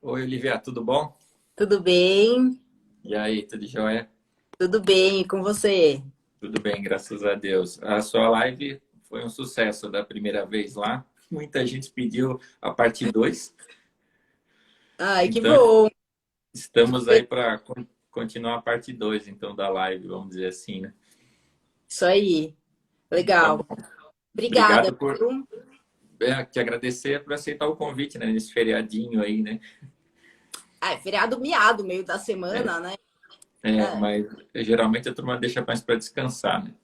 Oi, Olivia, tudo bom? Tudo bem? E aí, tudo jóia? Tudo bem, e com você? Tudo bem, graças a Deus. A sua live foi um sucesso da primeira vez lá. Muita gente pediu a parte 2. Ai, que Então bom. estamos aí para continuar a parte 2 então da live, vamos dizer assim, né? Isso aí. Então, Legal. Obrigada, obrigado por viu? te agradecer por aceitar o convite, né, nesse feriadinho aí, né? Ah, é feriado miado, meio da semana, né? É. Mas geralmente a turma deixa mais para descansar, né?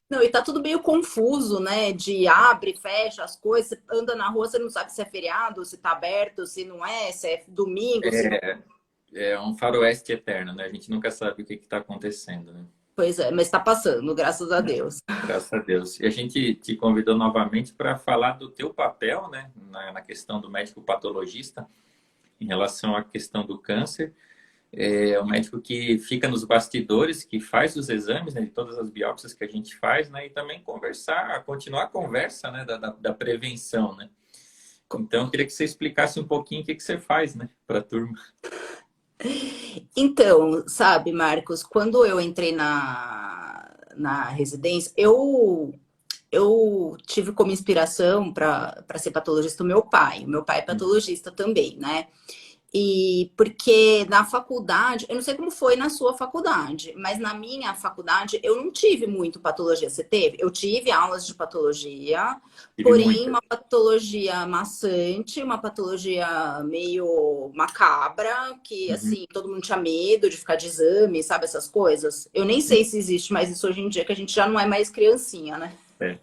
Não, e tá tudo meio confuso, né? De abre, fecha as coisas, você anda na rua, você não sabe se é feriado, se tá aberto, se não é, se é domingo, se não. É um faroeste eterno, né? A gente nunca sabe o que está acontecendo, né? Pois é, mas tá passando, graças a Deus. Graças a Deus. E a gente te convidou novamente para falar do teu papel, né, na questão do médico patologista em relação à questão do câncer. É o médico que fica nos bastidores, que faz os exames, né, de todas as biópsias que a gente faz, né, e também conversar, continuar a conversa, né, da prevenção, né. Então, eu queria que você explicasse um pouquinho o que que você faz, né, para a turma. Então, sabe, Marcos, quando eu entrei na residência, eu tive como inspiração para ser patologista o meu pai. O meu pai é patologista também, né? E porque na faculdade, eu não sei como foi na sua faculdade, mas na minha faculdade eu não tive muito patologia. Você teve? Eu tive aulas de patologia, Tive porém muita. uma patologia maçante, uma patologia meio macabra, que Uhum. assim, todo mundo tinha medo de ficar de exame, sabe essas coisas? Eu nem sei se existe mais isso hoje em dia, que a gente já não é mais criancinha, né? É.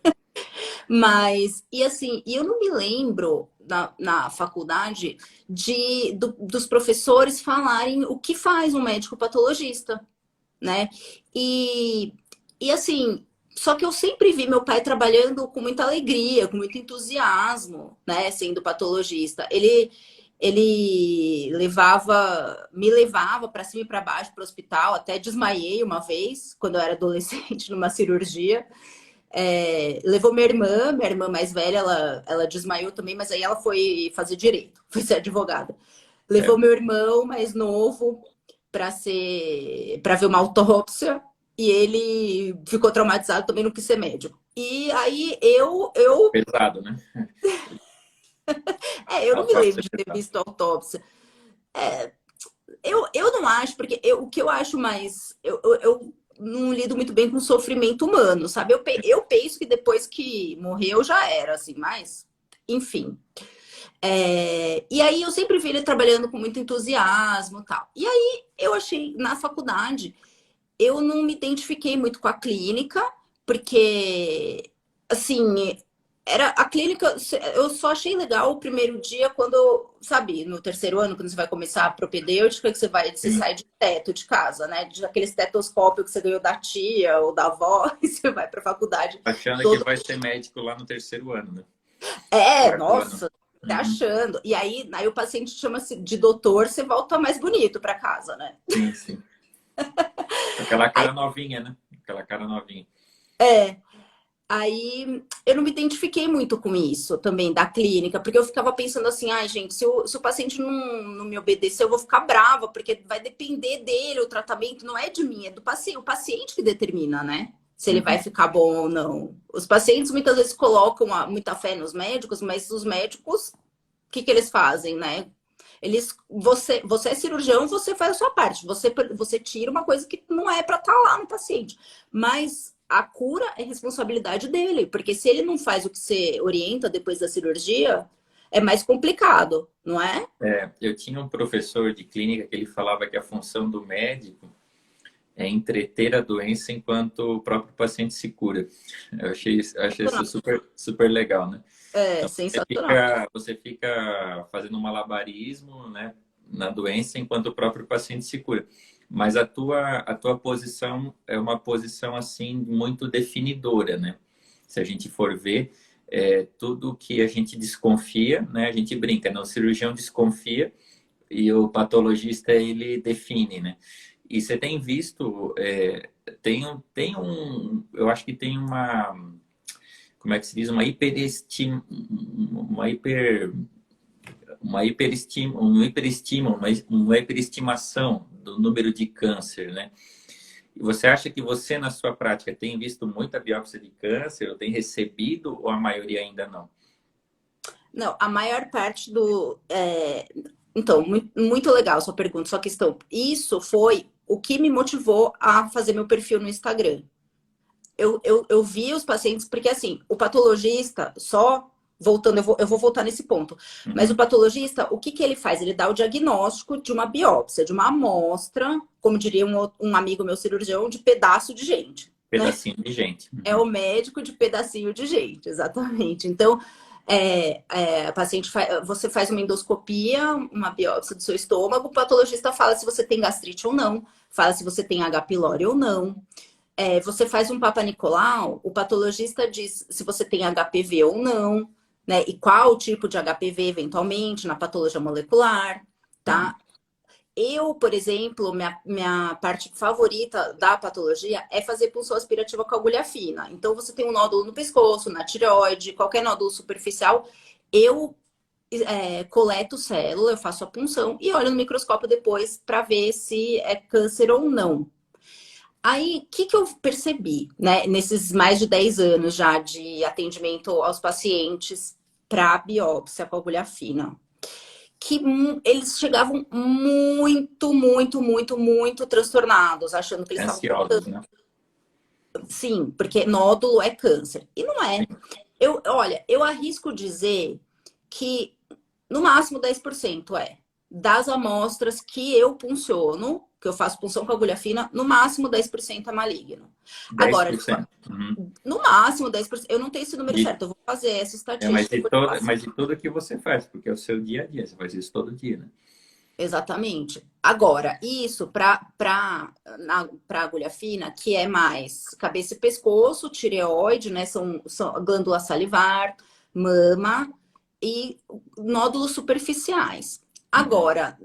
Mas, e assim, e eu não me lembro na faculdade dos professores falarem o que faz um médico patologista, né? E, e assim, só que eu sempre vi meu pai trabalhando com muita alegria, com muito entusiasmo, né? Sendo patologista. Ele me levava para cima e para baixo para o hospital, até desmaiei uma vez, quando eu era adolescente, numa cirurgia. Levou minha irmã mais velha, ela desmaiou também, mas aí ela foi fazer direito, foi ser advogada. É. Levou meu irmão mais novo para ver uma autópsia e ele ficou traumatizado, também não quis ser médico. E aí Pesado, né? eu não me lembro Autópsia é de ter pesado. visto autópsia. Eu não acho, porque o que eu acho mais. Eu não lido muito bem com sofrimento humano, sabe? Eu penso que depois que morreu já era, assim, mas. Enfim. E aí eu sempre vi ele trabalhando com muito entusiasmo e tal. E aí eu achei, na faculdade, eu não me identifiquei muito com a clínica, porque, assim, era a clínica, eu só achei legal o primeiro dia quando, sabe, no terceiro ano, quando você vai começar a propedêutica, que você Sim. sai de teto de casa, né? De aquele estetoscópio que você ganhou da tia ou da avó, e você vai pra faculdade. Achando que Todo... vai ser médico lá no terceiro ano, né? Quarto ano. Nossa, tá Uhum. achando. E aí o paciente chama-se de doutor, você volta mais bonito pra casa, né? Sim, sim. Aquela Aí, cara novinha, né? Aquela cara novinha. é, Aí eu não me identifiquei muito com isso também da clínica, porque eu ficava pensando assim, ai, gente, se o paciente não me obedecer, eu vou ficar brava, porque vai depender dele, o tratamento não é de mim, é do paciente, o paciente que determina, né? Se ele vai Uhum. ficar bom ou não. Os pacientes muitas vezes colocam muita fé nos médicos, mas os médicos, o que eles fazem, né? Você é cirurgião, você faz a sua parte. Você tira uma coisa que não é para estar lá no paciente. Mas a cura é responsabilidade dele, porque se ele não faz o que você orienta depois da cirurgia, é mais complicado, não é? Eu tinha um professor de clínica que ele falava que a função do médico é entreter a doença enquanto o próprio paciente se cura. Eu achei isso super, super legal, né? É Então, sensacional. você fica fazendo um malabarismo, né, na doença enquanto o próprio paciente se cura. Mas a tua posição é uma posição assim muito definidora, né? Se a gente for ver, tudo que a gente desconfia, né, a gente brinca, né? O cirurgião desconfia e o patologista ele define, né? E você tem visto, eu acho que tem uma, como é que se diz, uma hiperestima, uma hiper, uma hiperestimação do número de câncer, né? E você acha que você, na sua prática, tem visto muita biópsia de câncer, ou tem recebido, ou a maioria ainda não? Não, a maior parte do. Então, muito legal a sua pergunta, sua questão. Isso foi o que me motivou a fazer meu perfil no Instagram. Eu vi os pacientes, porque assim, o patologista, só voltando, eu vou voltar nesse ponto, mas o patologista, o que que ele faz? Ele dá o diagnóstico de uma biópsia, de uma amostra, como diria um amigo meu cirurgião, de pedaço de gente. Pedacinho de gente. É o médico de pedacinho de gente, exatamente. Então, você faz uma endoscopia, uma biópsia do seu estômago, o patologista fala se você tem gastrite ou não, fala se você tem H. pylori ou não. Você faz um Papa Nicolau, o patologista diz se você tem HPV ou não, né? E qual tipo de HPV, eventualmente, na patologia molecular, tá? Eu, por exemplo, minha parte favorita da patologia é fazer punção aspirativa com agulha fina. Então, você tem um nódulo no pescoço, na tireoide, qualquer nódulo superficial, eu coleto célula, eu faço a punção e olho no microscópio depois para ver se é câncer ou não. Aí, o que eu percebi, né, nesses mais de 10 anos já de atendimento aos pacientes para biópsia com agulha fina? Que eles chegavam muito transtornados, achando que eles estavam Ansiosos, né? Sim, porque nódulo é câncer. E não é. Olha, eu arrisco dizer que no máximo 10% é. Das amostras que eu punciono, que eu faço punção com agulha fina, no máximo 10% é maligno. Agora, 10%. no máximo 10%, eu não tenho esse número E, certo, eu vou fazer essa mas estatística. de tudo que você faz, porque é o seu dia a dia, você faz isso todo dia, né? Exatamente. Agora, isso para agulha fina, que é mais cabeça e pescoço, tireoide, né? São glândula salivar, mama e nódulos superficiais. Agora,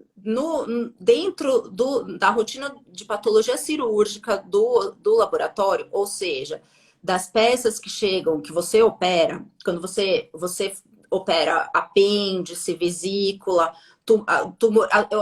dentro da rotina de patologia cirúrgica do laboratório, ou seja, das peças que chegam, que você opera, quando você opera apêndice, vesícula,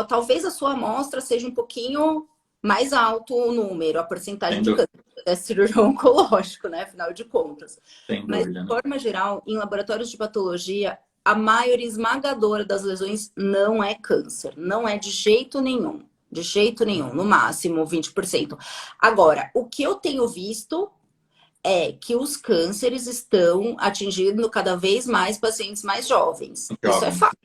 talvez a sua amostra seja um pouquinho mais alto o número, a porcentagem de câncer. É cirurgião oncológico, né? Afinal de contas. Sem Mas, dúvida, de né? forma geral, em laboratórios de patologia, a maioria esmagadora das lesões não é câncer. Não é de jeito nenhum. De jeito nenhum. No máximo 20%. Agora, o que eu tenho visto é que os cânceres estão atingindo cada vez mais pacientes mais jovens. Isso é Jovens. fato.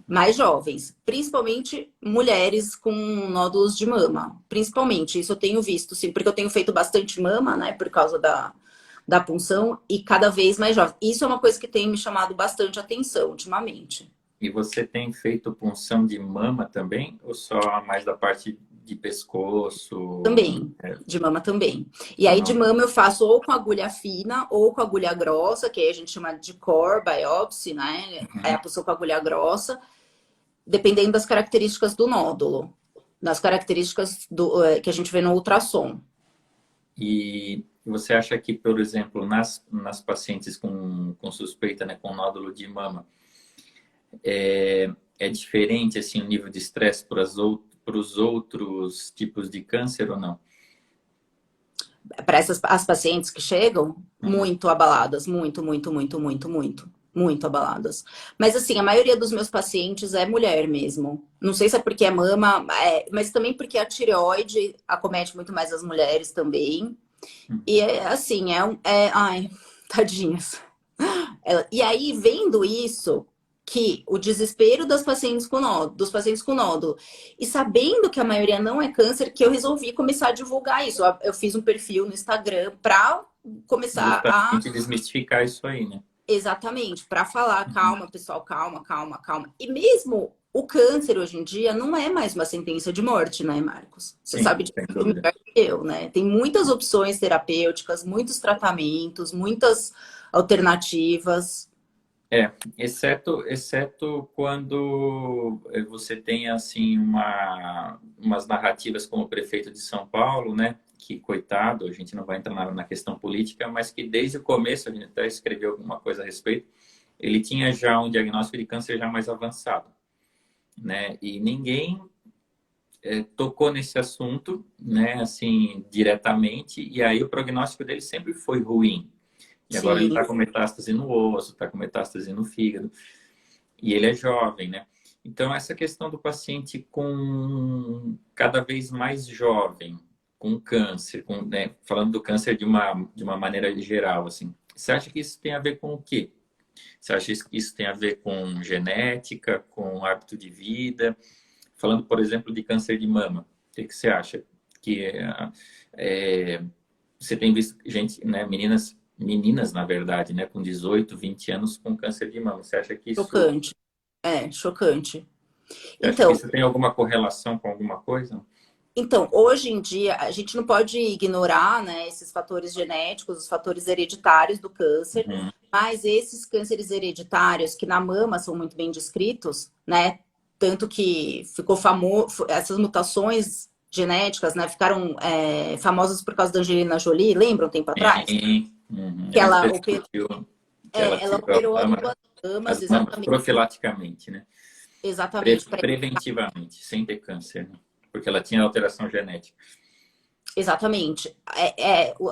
Mais jovens, principalmente mulheres com nódulos de mama, principalmente, isso eu tenho visto, sim, porque eu tenho feito bastante mama, né, por causa da punção, e cada vez mais jovens. Isso é uma coisa que tem me chamado bastante atenção ultimamente. E você tem feito punção de mama também, ou só mais da parte de pescoço? Também, de mama também. E aí de mama eu faço ou com agulha fina ou com agulha grossa, que aí a gente chama de core biopsy, né, é a punção com agulha grossa, dependendo das características do nódulo, das características que a gente vê no ultrassom. E você acha que, por exemplo, nas pacientes com suspeita, né, com nódulo de mama, é diferente assim, o nível de estresse para os outros tipos de câncer ou não? Para as pacientes que chegam, muito abaladas, muito abaladas. Mas assim, a maioria dos meus pacientes é mulher mesmo. Não sei se é porque é mama, mas também porque a tireoide acomete muito mais as mulheres também. E assim, ai, tadinhas. E aí, vendo isso, que o desespero das pacientes com nódulo, dos pacientes com nódulo, e sabendo que a maioria não é câncer, que eu resolvi começar a divulgar isso. Eu fiz um perfil no Instagram para começar justamente desmistificar isso aí, né? Exatamente, para falar, calma, pessoal, calma. E mesmo o câncer hoje em dia não é mais uma sentença de morte, né, Marcos? Você Sim, sabe disso sem dúvida. melhor que eu, né? Tem muitas opções terapêuticas, muitos tratamentos, muitas alternativas. Exceto quando você tem assim umas narrativas como o prefeito de São Paulo, né? Que coitado, a gente não vai entrar na questão política, mas que desde o começo a gente até escreveu alguma coisa a respeito. ele tinha já um diagnóstico de câncer já mais avançado, né? E ninguém tocou nesse assunto, né, assim, diretamente, e aí o prognóstico dele sempre foi ruim. E agora ele Sim, está com metástase no osso, está com metástase no fígado, e ele é jovem, né? Então, essa questão do paciente com cada vez mais jovem, com câncer, né, falando do câncer de uma maneira geral, assim, você acha que isso tem a ver com o quê? Você acha que isso tem a ver com genética, com hábito de vida? Falando, por exemplo, de câncer de mama, o que você acha? Que é, você tem visto gente, né, meninas, na verdade, né, com 18, 20 anos com câncer de mama. chocante. Chocante. Você acha que Então, isso tem alguma correlação com alguma coisa? Então, hoje em dia, a gente não pode ignorar, né, esses fatores genéticos, os fatores hereditários do câncer, Uhum. mas esses cânceres hereditários, que na mama são muito bem descritos, né, tanto que ficou famoso, essas mutações genéticas, né, ficaram famosas por causa da Angelina Jolie, lembra um tempo atrás? Sim. Uhum. Que A gente ela, discutiu que ela ela tirou operou a mama, as mamas, as mamas exatamente, profilaticamente, né? exatamente, Preventivamente, sem ter câncer, né? Porque ela tinha alteração genética. exatamente.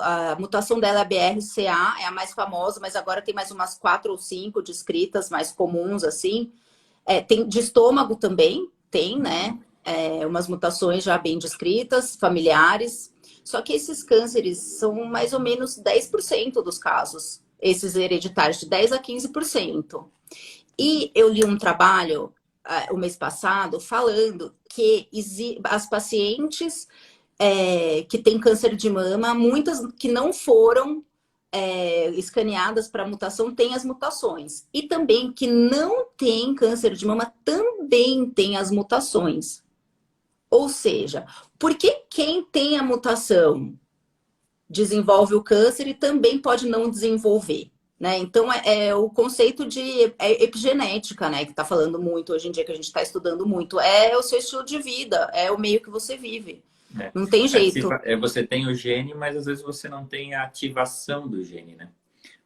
A mutação dela é a BRCA, é a mais famosa, mas agora tem mais umas 4 ou 5 descritas, mais comuns, assim. Tem de estômago também, tem, né? Umas mutações já bem descritas, familiares. Só que esses cânceres são mais ou menos 10% dos casos, esses hereditários, de 10 a 15%. E eu li um trabalho o mês passado falando que as pacientes que têm câncer de mama, muitas que não foram escaneadas para mutação têm as mutações. E também que não tem câncer de mama também tem as mutações. Ou seja, porque quem tem a mutação desenvolve o câncer e também pode não desenvolver. Né? Então, o conceito de epigenética, né? Que está falando muito hoje em dia, que a gente está estudando muito. É o seu estilo de vida, é o meio que você vive. É. Não tem jeito. Você tem o gene, mas às vezes você não tem a ativação do gene, né?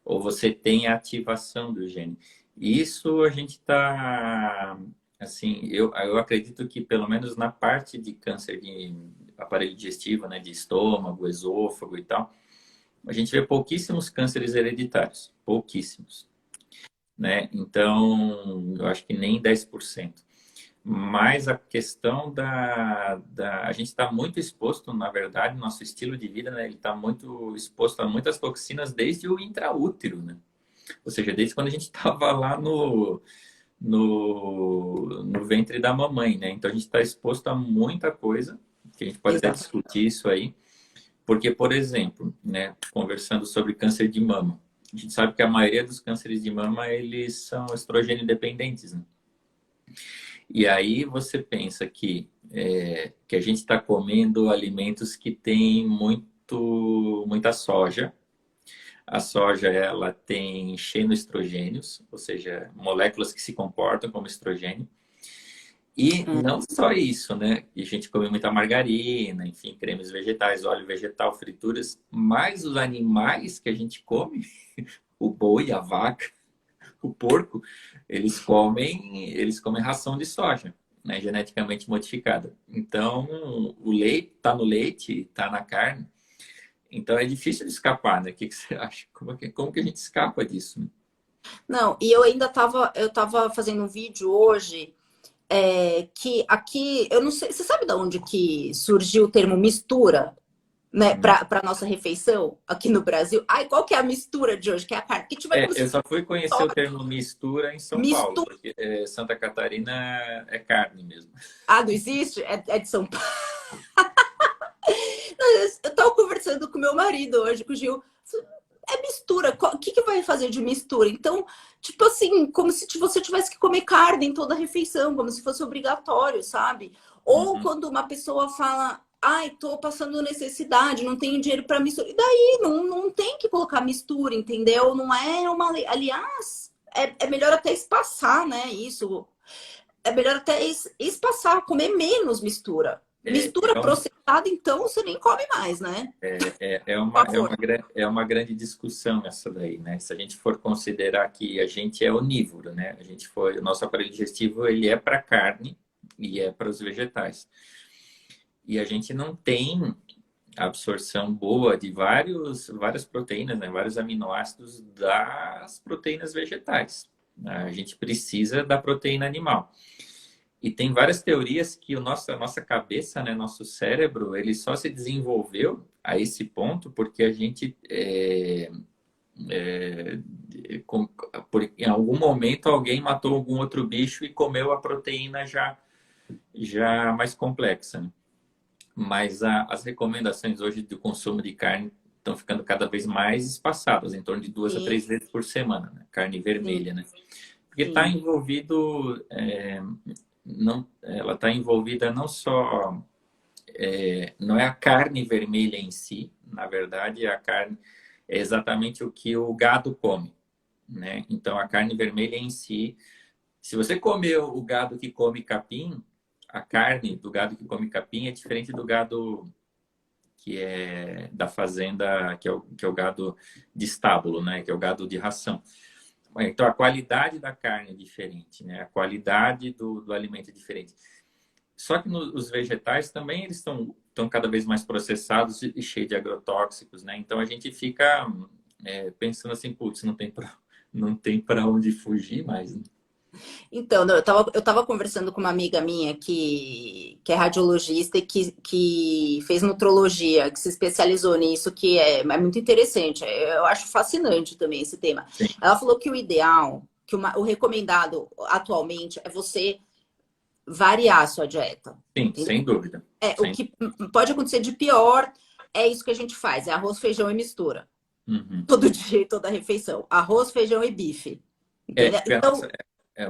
Ou você tem a ativação do gene. Isso a gente está, assim, eu acredito que pelo menos na parte de câncer de aparelho digestivo, né, de estômago, esôfago e tal, a gente vê pouquíssimos cânceres hereditários, pouquíssimos, né? Então, eu acho que nem 10%. Mas a questão a gente está muito exposto, na verdade, nosso estilo de vida, né? Ele está muito exposto a muitas toxinas desde o intraútero, né? Ou seja, desde quando a gente estava lá no ventre da mamãe, né? Então a gente está exposto a muita coisa, que a gente pode até Exato. discutir isso aí, porque, por exemplo, né, conversando sobre câncer de mama, a gente sabe que a maioria dos cânceres de mama, eles são estrogênio dependentes, né? E aí você pensa que a gente está comendo alimentos que têm muita soja. A soja, ela tem xenoestrogênios, ou seja, moléculas que se comportam como estrogênio. E não só isso, né? E a gente come muita margarina, enfim, cremes vegetais, óleo vegetal, frituras. Mas os animais que a gente come, o boi, a vaca, o porco, eles comem ração de soja, né? Geneticamente modificada. Então, o leite está no leite, está na carne. Então, é difícil de escapar, né? O que você acha? Como que a gente escapa disso, né? Não, e eu tava fazendo um vídeo hoje que aqui, eu não sei, você sabe de onde que surgiu o termo mistura, né, para nossa refeição aqui no Brasil? Ai, qual que é a mistura de hoje? Que é a carne. Que tiver como Eu se só fui conhecer o termo mistura em São Paulo, mistura. porque Santa Catarina é carne mesmo. Ah, não existe? É de São Paulo. Eu tava conversando com meu marido hoje, com o Gil. É mistura. O que vai fazer de mistura? Então, tipo assim, como se você tivesse que comer carne em toda a refeição, como se fosse obrigatório, sabe? Ou Uhum. quando uma pessoa fala, ai, tô passando necessidade, não tenho dinheiro para mistura. E daí, não tem que colocar mistura, entendeu? Não é uma lei. Aliás, é melhor até espaçar, né? Isso. É melhor até espaçar, comer menos mistura. Mistura processada, então você nem come mais, né? É uma grande discussão essa daí, né? Se a gente for considerar que a gente é onívoro, né? O nosso aparelho digestivo, ele é para carne e é para os vegetais. E a gente não tem absorção boa de várias proteínas, né? Vários aminoácidos das proteínas vegetais. A gente precisa da proteína animal. E tem várias teorias que a nossa cabeça, né, nosso cérebro, ele só se desenvolveu a esse ponto porque a gente, em algum momento, alguém matou algum outro bicho e comeu a proteína já mais complexa, né? Mas as recomendações hoje do consumo de carne estão ficando cada vez mais espaçadas, em torno de 2 a 3 vezes por semana, né? Carne vermelha, né? Porque está envolvido, ela está envolvida não só, não é a carne vermelha em si, na verdade, a carne é exatamente o que o gado come, né? Então, a carne vermelha em si, se você comer o gado que come capim, a carne do gado que come capim é diferente do gado que é da fazenda, que é o gado de estábulo, né? Que é o gado de ração. Então, a qualidade da carne é diferente, né? A qualidade do alimento é diferente. Só que os vegetais também eles estão cada vez mais processados e cheios de agrotóxicos, né? Então, a gente fica pensando assim, putz, não tem para onde fugir mais, né? Então, eu tava conversando com uma amiga minha que é radiologista e que fez nutrologia, que se especializou nisso, que é muito interessante. Eu acho fascinante também esse tema. Sim. Ela falou que o ideal, o recomendado atualmente é você variar a sua dieta. Sim, sem dúvida. O que pode acontecer de pior é isso que a gente faz, é arroz, feijão e mistura. Uhum. Todo dia, toda refeição. Arroz, feijão e bife. Entendeu? Então, é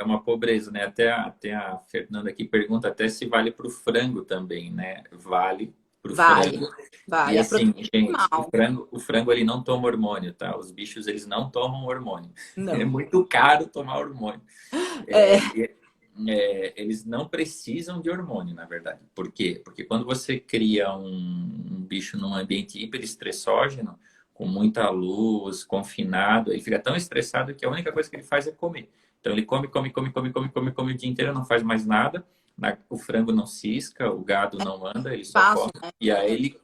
uma pobreza, né? Até a Fernanda aqui pergunta até se vale para o frango também, né? Vale para o frango. Vale. E assim, gente, o frango ele não toma hormônio, tá? Os bichos eles não tomam hormônio. Não. É muito caro tomar hormônio. Eles não precisam de hormônio, na verdade. Por quê? Porque quando você cria um bicho num ambiente hiperestressógeno, com muita luz, confinado, ele fica tão estressado que a única coisa que ele faz é comer. Então ele come o dia inteiro, não faz mais nada. O frango não cisca, o gado não anda, ele só come. Né? E aí ele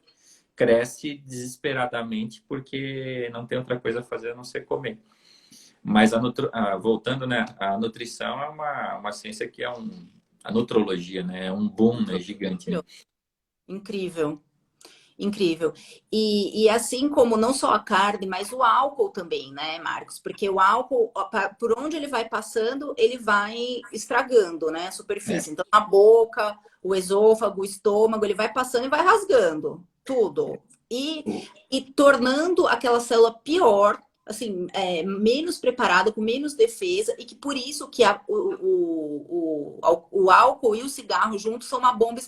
cresce desesperadamente porque não tem outra coisa a fazer a não ser comer. Mas voltando, né, a nutrição é uma ciência que a nutrologia, né, é um boom, né, gigante. Né? Incrível. Incrível. E assim como não só a carne, mas o álcool também, né, Marcos? Porque o álcool, por onde ele vai passando, ele vai estragando, né, a superfície. Então, a boca, o esôfago, o estômago, ele vai passando e vai rasgando tudo. E tornando aquela célula pior, assim, menos preparada, com menos defesa, e que por isso que o álcool e o cigarro juntos são uma bomba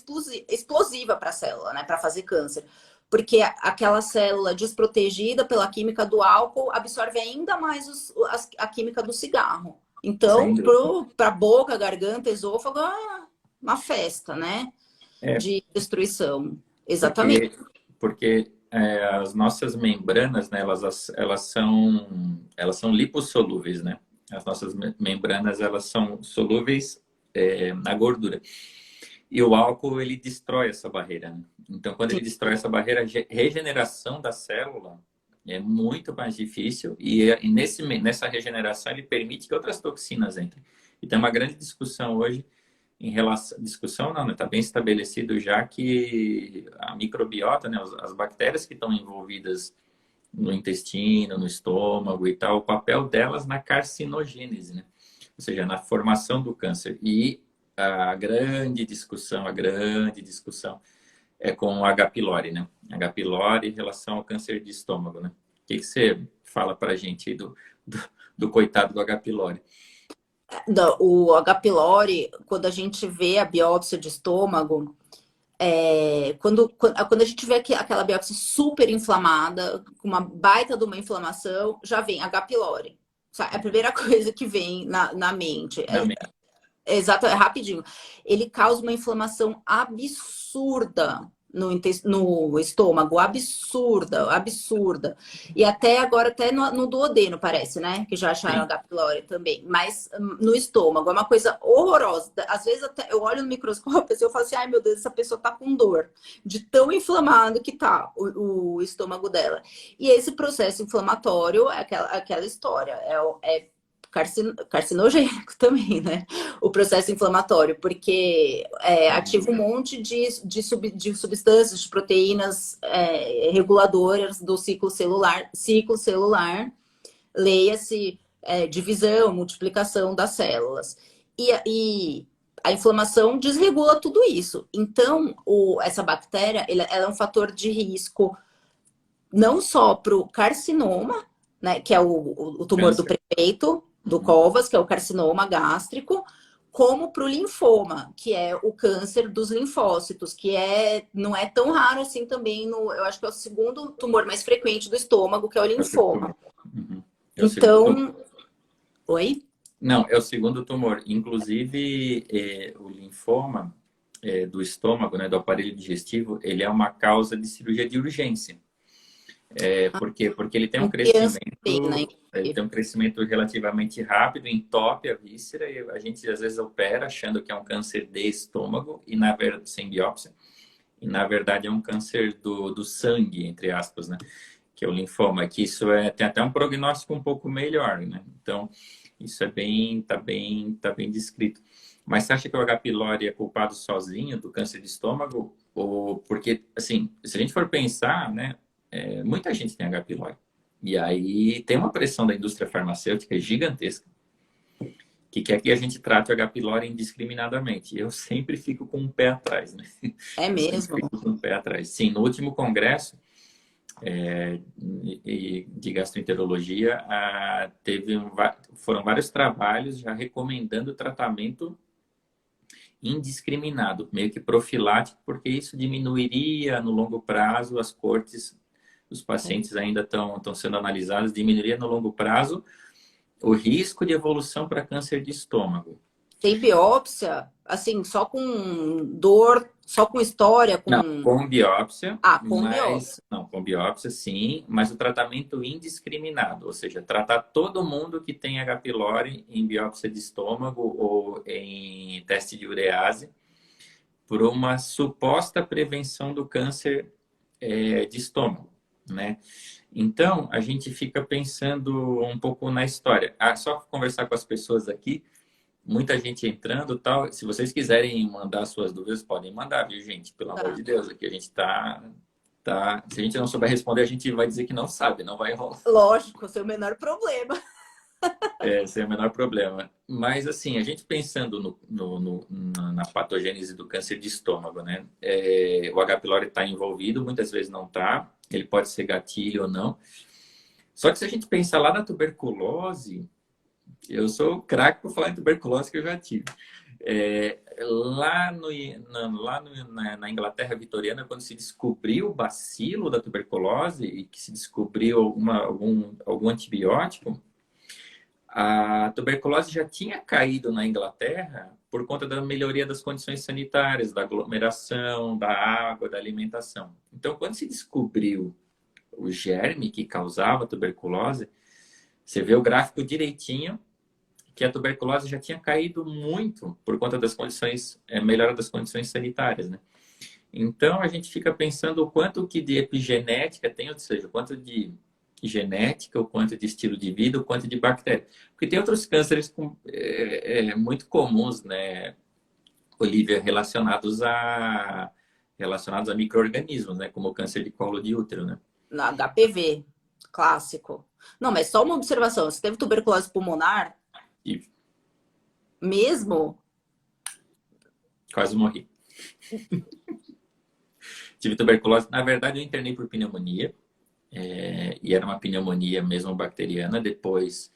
explosiva para a célula, né? Para fazer câncer. Porque aquela célula desprotegida pela química do álcool absorve ainda mais a química do cigarro. Então, para boca, garganta, esôfago, é uma festa, né? De destruição. Exatamente. Porque as nossas membranas, né, elas são lipossolúveis, né? As nossas membranas, elas são solúveis na gordura. E o álcool, ele destrói essa barreira, né? Então, quando ele destrói essa barreira, a regeneração da célula é muito mais difícil e nessa regeneração ele permite que outras toxinas entrem. E tem uma grande discussão hoje em relação... Discussão não, né? Está bem estabelecido já que a microbiota, né? As bactérias que estão envolvidas no intestino, no estômago e tal, o papel delas na carcinogênese, né? Ou seja, na formação do câncer. E a grande discussão é com o H. pylori, né? H. pylori em relação ao câncer de estômago, né? O que você fala pra gente aí do coitado do H. pylori? O H. pylori, quando a gente vê a biópsia de estômago, quando a gente vê aquela biópsia super inflamada, com uma baita de uma inflamação, já vem H. pylori. É a primeira coisa que vem na mente. Exato, é rapidinho. Ele causa uma inflamação absurda no estômago, absurda, absurda. E até agora, até no duodeno, parece, né? Que já acharam Sim. H. pylori também. Mas no estômago, é uma coisa horrorosa. Às vezes até eu olho no microscópio e eu falo assim, ai meu Deus, essa pessoa tá com dor. De tão inflamado que tá o estômago dela. E esse processo inflamatório é aquela história. É carcinogênico também, né? O processo inflamatório, porque ativa um monte de substâncias, de proteínas reguladoras do ciclo celular, leia-se divisão, multiplicação das células. E a inflamação desregula tudo isso. Então, essa bactéria, ela é um fator de risco não só para o carcinoma, né, que é o tumor do Câncer. peito, do Uhum. covas, que é o carcinoma gástrico, como para o linfoma, que é o câncer dos linfócitos, que não é tão raro assim também, eu acho que é o segundo tumor mais frequente do estômago, que é o É o segundo. linfoma. Uhum. É o segundo tumor. Então, oi? Não, é o segundo tumor. Inclusive, o linfoma do estômago, né, do aparelho digestivo, ele é uma causa de cirurgia de urgência. Por quê? Porque Em criança tem, né? ele tem um crescimento relativamente rápido, entope a víscera e a gente às vezes opera achando que é um câncer de estômago e na verdade sem biópsia e na verdade é um câncer do sangue, entre aspas, né? Que é o linfoma, que isso tem até um prognóstico um pouco melhor, né? Então, isso tá bem descrito. Mas você acha que o H. pylori é culpado sozinho do câncer de estômago? Ou porque, assim, se a gente for pensar, né? Muita gente tem H. pylori. E aí tem uma pressão da indústria farmacêutica gigantesca que quer que a gente trate o H. pylori indiscriminadamente. Eu sempre fico com um pé atrás, né? É Eu sempre mesmo. fico com um pé atrás. Sim, no último congresso de gastroenterologia, foram vários trabalhos já recomendando tratamento indiscriminado, meio que profilático, porque isso diminuiria no longo prazo as cortes, os pacientes ainda estão sendo analisados, diminuiria no longo prazo o risco de evolução para câncer de estômago. Tem biópsia, assim, só com dor, só com história, Não, com... com biópsia, Ah, com mas biópsia. não, com biópsia sim, mas o tratamento indiscriminado, ou seja, tratar todo mundo que tem H. pylori em biópsia de estômago ou em teste de urease por uma suposta prevenção do câncer de estômago, né? Então, a gente fica pensando um pouco na história. Só conversar com as pessoas aqui, muita gente entrando, tal. Se vocês quiserem mandar suas dúvidas, podem mandar, viu, gente? Pelo amor Tá. de Deus, aqui a gente tá. Se a gente não souber responder, a gente vai dizer que não sabe, não vai enrolar. Lógico, seu menor problema. Sem o menor problema. Mas, assim, a gente pensando na patogênese do câncer de estômago, né? O H. pylori está envolvido, muitas vezes não está. Ele pode ser gatilho ou não. Só que se a gente pensar lá na tuberculose, eu sou craque por falar em tuberculose que eu já tive. Na Inglaterra vitoriana, quando se descobriu o bacilo da tuberculose e que se descobriu algum antibiótico, a tuberculose já tinha caído na Inglaterra por conta da melhoria das condições sanitárias, da aglomeração, da água, da alimentação. Então, quando se descobriu o germe que causava a tuberculose, você vê o gráfico direitinho que a tuberculose já tinha caído muito por conta das condições, melhora das condições sanitárias, né? Então, a gente fica pensando o quanto que de epigenética tem, ou seja, o quanto de genética, o quanto de estilo de vida, o quanto de bactéria. Porque tem outros cânceres muito comuns, né, Olivia, relacionados a micro-organismos, né, como o câncer de colo de útero, né? Na HPV, clássico. Não, mas só uma observação. Você teve tuberculose pulmonar E mesmo? quase morri. Tive tuberculose. Na verdade, eu internei por pneumonia. E era uma pneumonia mesmo bacteriana. Depois,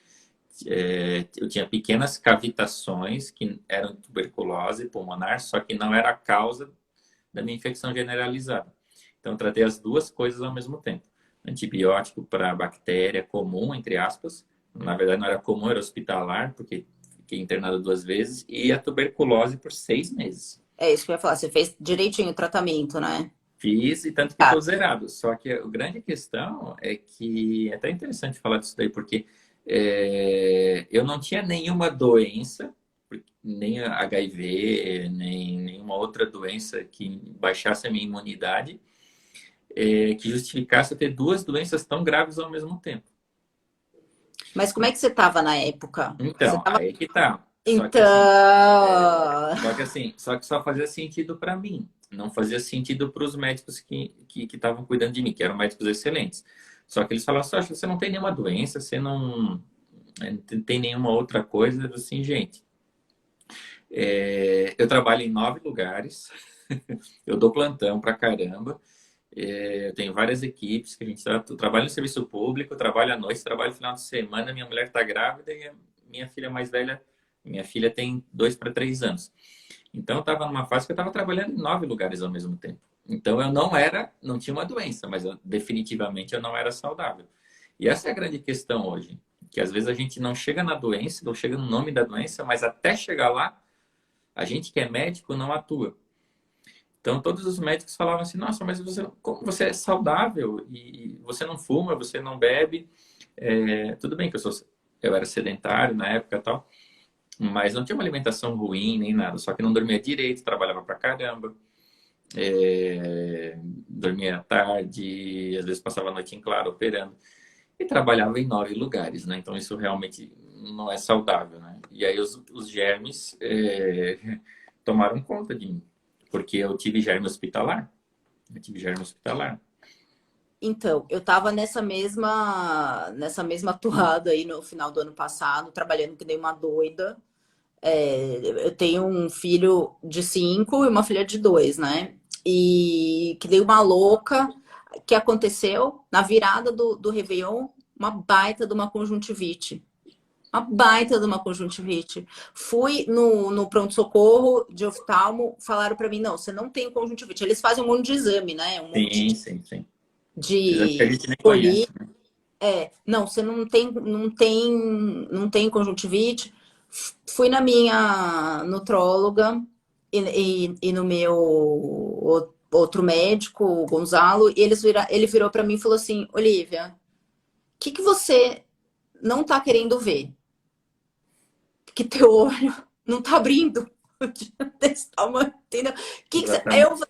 eu tinha pequenas cavitações que eram tuberculose pulmonar, só que não era a causa da minha infecção generalizada. Então, eu tratei as duas coisas ao mesmo tempo. Antibiótico para bactéria comum, entre aspas. Na verdade, não era comum, era hospitalar, porque fiquei internado 2 vezes, e a tuberculose por 6 meses. É isso que eu ia falar. Você fez direitinho o tratamento, né? Fiz, e tanto que Tá. estou zerado. Só que a grande questão é que é até interessante falar disso daí, porque eu não tinha nenhuma doença, nem HIV, nem nenhuma outra doença que baixasse a minha imunidade, que justificasse eu ter duas doenças tão graves ao mesmo tempo. Mas como é que você estava na época? Você Então, tava... aí que tá. Então... Só que só fazia sentido para mim. Não fazia sentido para os médicos que estavam cuidando de mim, que eram médicos excelentes. Só que eles falavam assim, você não tem nenhuma doença, você não tem nenhuma outra coisa. Assim, gente, eu trabalho em 9 lugares, eu dou plantão pra caramba, eu tenho várias equipes que a gente eu trabalho no serviço público, eu trabalho à noite, trabalho no final de semana, minha mulher está grávida e a minha filha mais velha, minha filha tem 2 para 3 anos. Então eu estava numa fase que eu estava trabalhando em 9 lugares ao mesmo tempo. Então eu não tinha uma doença, mas definitivamente eu não era saudável. E essa é a grande questão hoje, que às vezes a gente não chega na doença, não chega no nome da doença, mas até chegar lá, a gente que é médico não atua. Então, todos os médicos falavam assim, nossa, mas como você é saudável e você não fuma, você não bebe. Tudo bem que eu era sedentário na época e tal, mas não tinha uma alimentação ruim nem nada, só que não dormia direito, trabalhava pra caramba, dormia tarde, às vezes passava a noite em claro operando, e trabalhava em 9 lugares, né? Então, isso realmente não é saudável, né? E aí os germes tomaram conta de mim. Porque eu tive germe hospitalar. Eu tive germe hospitalar. Então, eu tava nessa mesma toada aí no final do ano passado, trabalhando que nem uma doida. Eu tenho um filho de 5 e uma filha de 2, né? E que dei uma louca. Que aconteceu na virada do Réveillon, uma baita de uma conjuntivite. Uma baita de uma conjuntivite. Fui no pronto-socorro de oftalmo, falaram para mim, não, você não tem conjuntivite. Eles fazem um monte de exame, né? Um monte Sim, sim, sim. Exame que a de gente nem conhece, poli. né? Não, você não tem conjuntivite. Fui na minha nutróloga e no meu outro médico, o Gonzalo, e ele virou para mim e falou assim, Olivia, o que você não tá querendo ver? Que teu olho não tá abrindo desse tamanho, entendeu? Exatamente.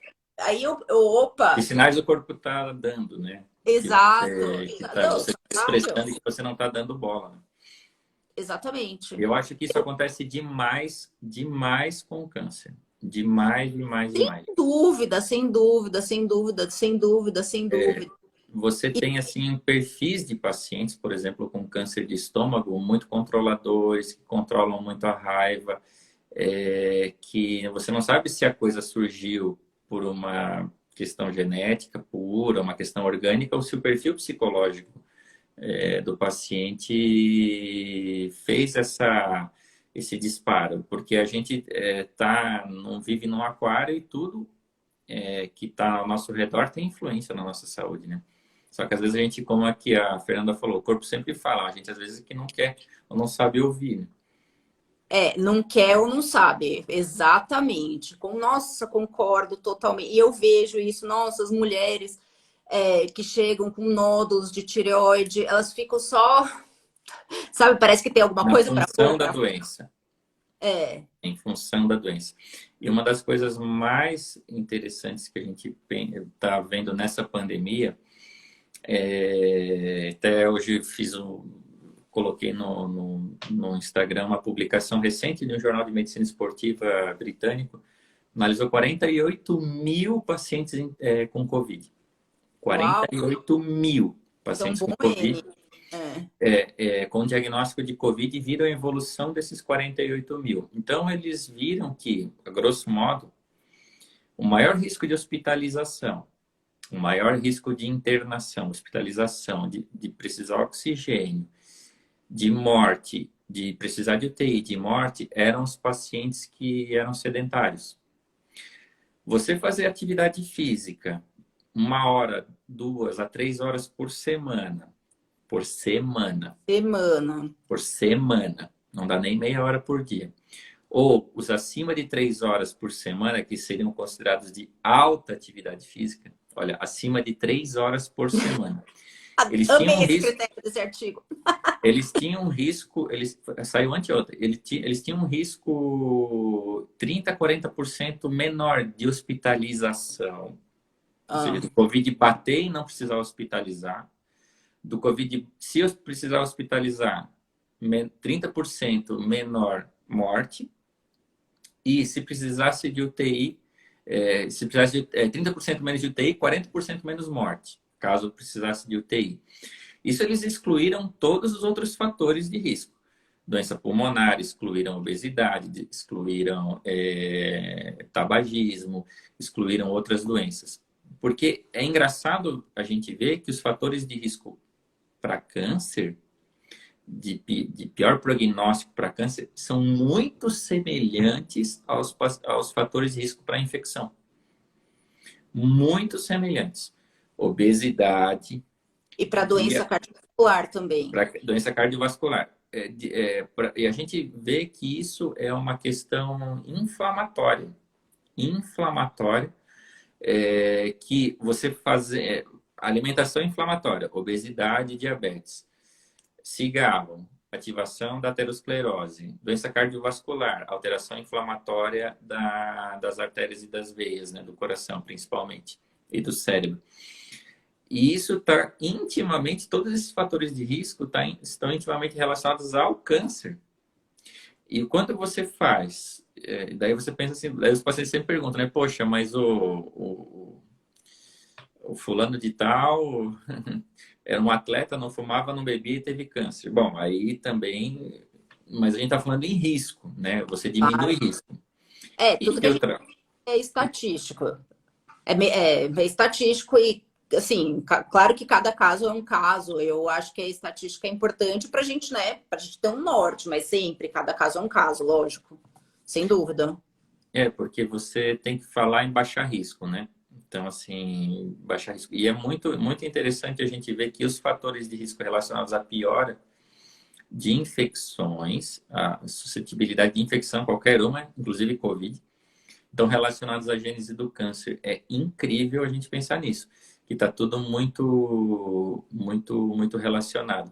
Opa, Que sinais o corpo está dando, né? exato, não, Você tá saudável, expressando que você não está dando bola, né? exatamente. Eu acho que isso acontece demais, demais com o câncer. Demais, demais, demais. Dúvida, sem dúvida, sem dúvida, sem dúvida, sem dúvida. Você tem, assim, perfis de pacientes, por exemplo, com câncer de estômago, muito controladores, que controlam muito a raiva, que você não sabe se a coisa surgiu por uma questão genética pura, uma questão orgânica, ou se o perfil psicológico do paciente fez esse disparo, porque a gente não vive num aquário e tudo que está ao nosso redor tem influência na nossa saúde, né? Só que às vezes a gente, como aqui a Fernanda falou, o corpo sempre fala, a gente às vezes que não quer ou não sabe ouvir, né? Não quer ou não sabe, exatamente. Nossa, concordo totalmente. E eu vejo isso, nossa, as mulheres que chegam com nódulos de tireoide, elas ficam só, sabe, parece que tem alguma Na coisa para função pôr da para. doença. É, Em função da doença. E uma das coisas mais interessantes que a gente está vendo nessa pandemia, até hoje coloquei no Instagram uma publicação recente de um jornal de medicina esportiva britânico, analisou 48 mil pacientes com Covid. uau, 48 mil então pacientes bom com N. Covid, com diagnóstico de Covid, e viram a evolução desses 48 mil. Então, eles viram que, a grosso modo, o maior risco de hospitalização, o maior risco de internação, hospitalização, de precisar de oxigênio, de morte, de precisar de UTI, de morte, eram os pacientes que eram sedentários. Você fazer atividade física 1 hora, 2 a 3 horas por semana, Semana. por semana, não dá nem meia hora por dia. Ou os acima de 3 horas por semana, que seriam considerados de alta atividade física, olha, acima de 3 horas por semana. Eles tinham Amei um esse risco, critério desse artigo. eles tinham um risco, saiu anteontem, eles tinham um risco 30 a 40% menor de hospitalização. Ou seja, Ah, do Covid bater e não precisar hospitalizar. Do Covid, se eu precisar hospitalizar, 30% menor morte. E se precisasse de UTI, se precisasse de 30% menos de UTI, 40% menos morte, caso precisasse de UTI. Isso eles excluíram todos os outros fatores de risco. Doença pulmonar, excluíram obesidade, excluíram tabagismo, excluíram outras doenças. Porque é engraçado a gente ver que os fatores de risco para câncer, de pior prognóstico para câncer, são muito semelhantes aos fatores de risco para infecção. Muito semelhantes. Obesidade e para e doença cardiovascular também. para doença cardiovascular. E a gente vê que isso é uma questão inflamatória. Inflamatória, que você fazer alimentação inflamatória, obesidade, diabetes, cigarro, ativação da aterosclerose, doença cardiovascular, alteração inflamatória das artérias e das veias, né, do coração principalmente, e do cérebro. E isso está intimamente, todos esses fatores de risco estão intimamente relacionados ao câncer. E quando você faz, daí você pensa assim, daí os pacientes sempre perguntam, né, poxa, mas o fulano de tal era um atleta, não fumava, não bebia e teve câncer. Bom, aí também, mas a gente está falando em risco, né? Você diminui Claro. risco. Tudo E que a gente outra, é estatístico. É estatístico e, assim, claro que cada caso é um caso. Eu acho que a estatística é importante para a gente, né? Para a gente ter um norte, mas sempre, cada caso é um caso, lógico. Sem dúvida. porque você tem que falar em baixar risco, né? Então, assim, baixar risco. E é muito, muito interessante a gente ver que os fatores de risco relacionados à piora de infecções, a suscetibilidade de infecção, qualquer uma, inclusive Covid, estão relacionados à gênese do câncer. É incrível a gente pensar nisso, que está tudo muito, muito, muito relacionado.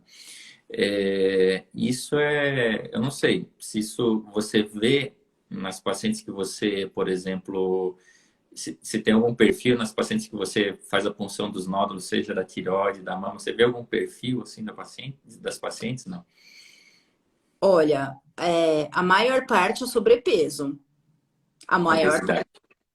Isso eu não sei, se isso você vê nas pacientes que você, por exemplo, se tem algum perfil nas pacientes que você faz a punção dos nódulos, seja da tireoide, da mama, você vê algum perfil assim das pacientes? Não. Olha, a maior parte é sobrepeso. A maior Obesidade.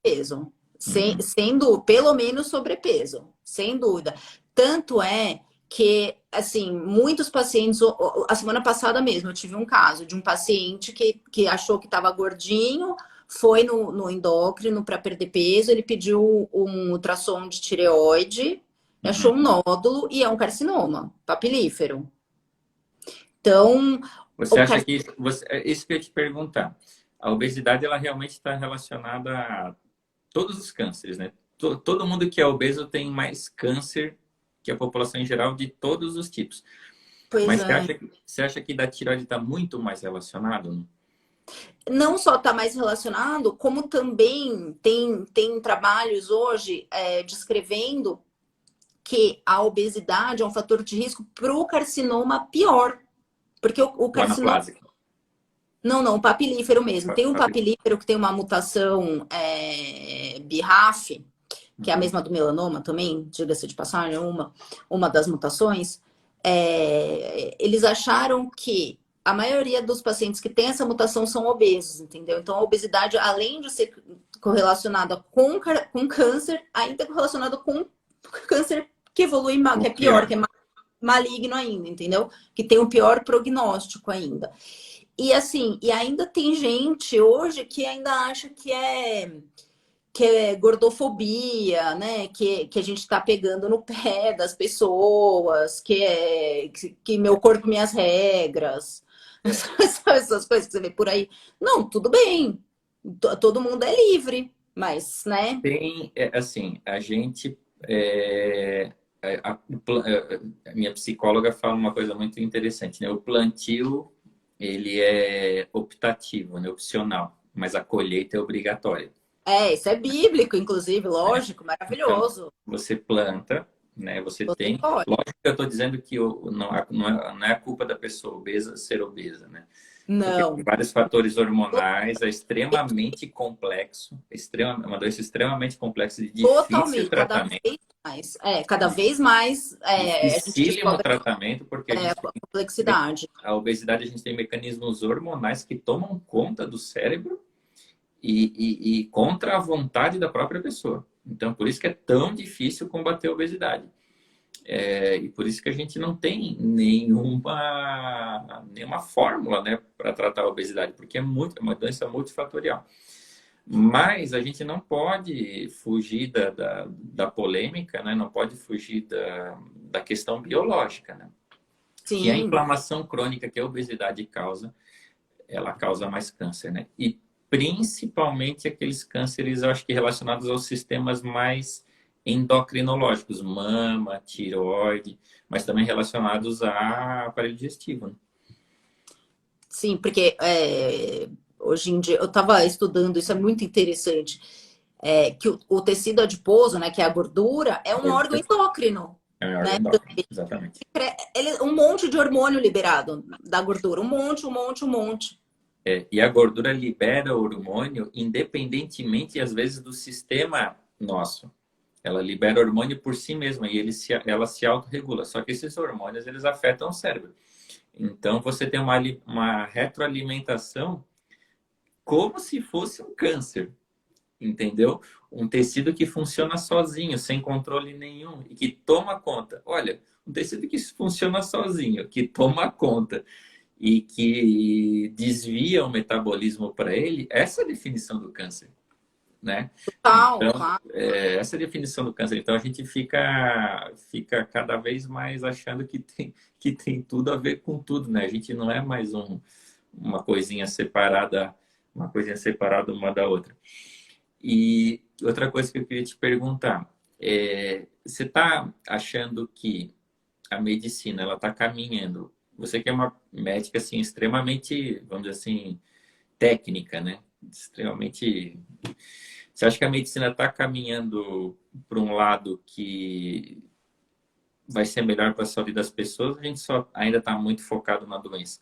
peso, Uhum. sendo pelo menos sobrepeso, sem dúvida. Tanto é que, assim, muitos pacientes, a semana passada mesmo, eu tive um caso de um paciente que achou que estava gordinho, foi no endócrino para perder peso, ele pediu um ultrassom de tireoide, achou um Uhum. nódulo e é um carcinoma papilífero. Então, Você o acha que isso que eu ia te perguntar? A obesidade ela realmente está relacionada a todos os cânceres, né? Todo mundo que é obeso tem mais câncer que a população em geral de todos os tipos. pois Mas é. você acha que da tireoide está muito mais relacionado? Não? Não só está mais relacionado, como também tem trabalhos hoje descrevendo que a obesidade é um fator de risco para o carcinoma pior. Porque o O carcinoma. anaplásico? Não, o papilífero mesmo. Tem um papilífero que tem uma mutação BRAF, que é a Uhum. mesma do melanoma também, diga-se de passagem, uma das mutações. Eles acharam que a maioria dos pacientes que tem essa mutação são obesos, entendeu? Então, a obesidade, além de ser correlacionada com câncer, ainda é correlacionada com câncer que evolui, O que é pior, pior. que é maligno ainda, entendeu? Que tem um pior prognóstico ainda. E assim, e ainda tem gente hoje que ainda acha que é gordofobia, né? Que a gente tá pegando no pé das pessoas, que meu corpo, minhas regras. Essas coisas que você vê por aí. Não, tudo bem. Todo mundo é livre, mas, né? Tem, assim, a gente. A minha psicóloga fala uma coisa muito interessante, né? O plantio ele é optativo, né? Opcional, mas a colheita é obrigatória. Isso é bíblico, inclusive, Né? lógico, Então, maravilhoso. você planta, né? Você Você tem. pode. Lógico que eu estou dizendo que não é a culpa da pessoa obesa ser obesa, né? Porque tem Não, vários fatores hormonais, é extremamente complexo, uma doença extremamente complexa de difícil totalmente, cada tratamento, vez mais. Cada vez mais a gente dificílimo descobre tratamento, porque a a gente complexidade. a obesidade, a gente tem mecanismos hormonais que tomam conta do cérebro e contra a vontade da própria pessoa. Então, por isso que é tão difícil combater a obesidade. E por isso que a gente não tem nenhuma fórmula, né, para tratar a obesidade, porque é uma doença multifatorial. Mas a gente não pode fugir da polêmica, né? Não pode fugir da questão biológica, né? Que a Sim, inflamação crônica que a obesidade causa, ela causa mais câncer, né? E principalmente aqueles cânceres, eu acho que relacionados aos sistemas mais endocrinológicos, mama, tireoide, mas também relacionados ao aparelho digestivo, né? sim, porque hoje em dia eu estava estudando, isso é muito interessante, que o tecido adiposo, né, que é a gordura, é um órgão endócrino, É o órgão né? endócrino, exatamente. Um monte de hormônio liberado da gordura, um monte, um monte, um monte. E a gordura libera hormônio independentemente, às vezes, do sistema nosso. Ela libera hormônio por si mesma e ela se autorregula. Só que esses hormônios, eles afetam o cérebro. Então, você tem uma retroalimentação como se fosse um câncer, entendeu? Um tecido que funciona sozinho, sem controle nenhum e que toma conta. Olha, um tecido que funciona sozinho, que toma conta e que desvia o metabolismo para ele, essa é a definição do câncer, né? Total, Então, claro. essa é a definição do câncer. Então, a gente fica cada vez mais achando que tem tudo a ver com tudo, né? A gente não é mais uma uma coisinha separada uma da outra. E outra coisa que eu queria te perguntar, você está achando que a medicina ela está caminhando? Você que é uma médica assim extremamente, vamos dizer assim, técnica, né? Extremamente. Você acha que a medicina está caminhando para um lado que vai ser melhor para a saúde das pessoas? A gente só ainda está muito focado na doença.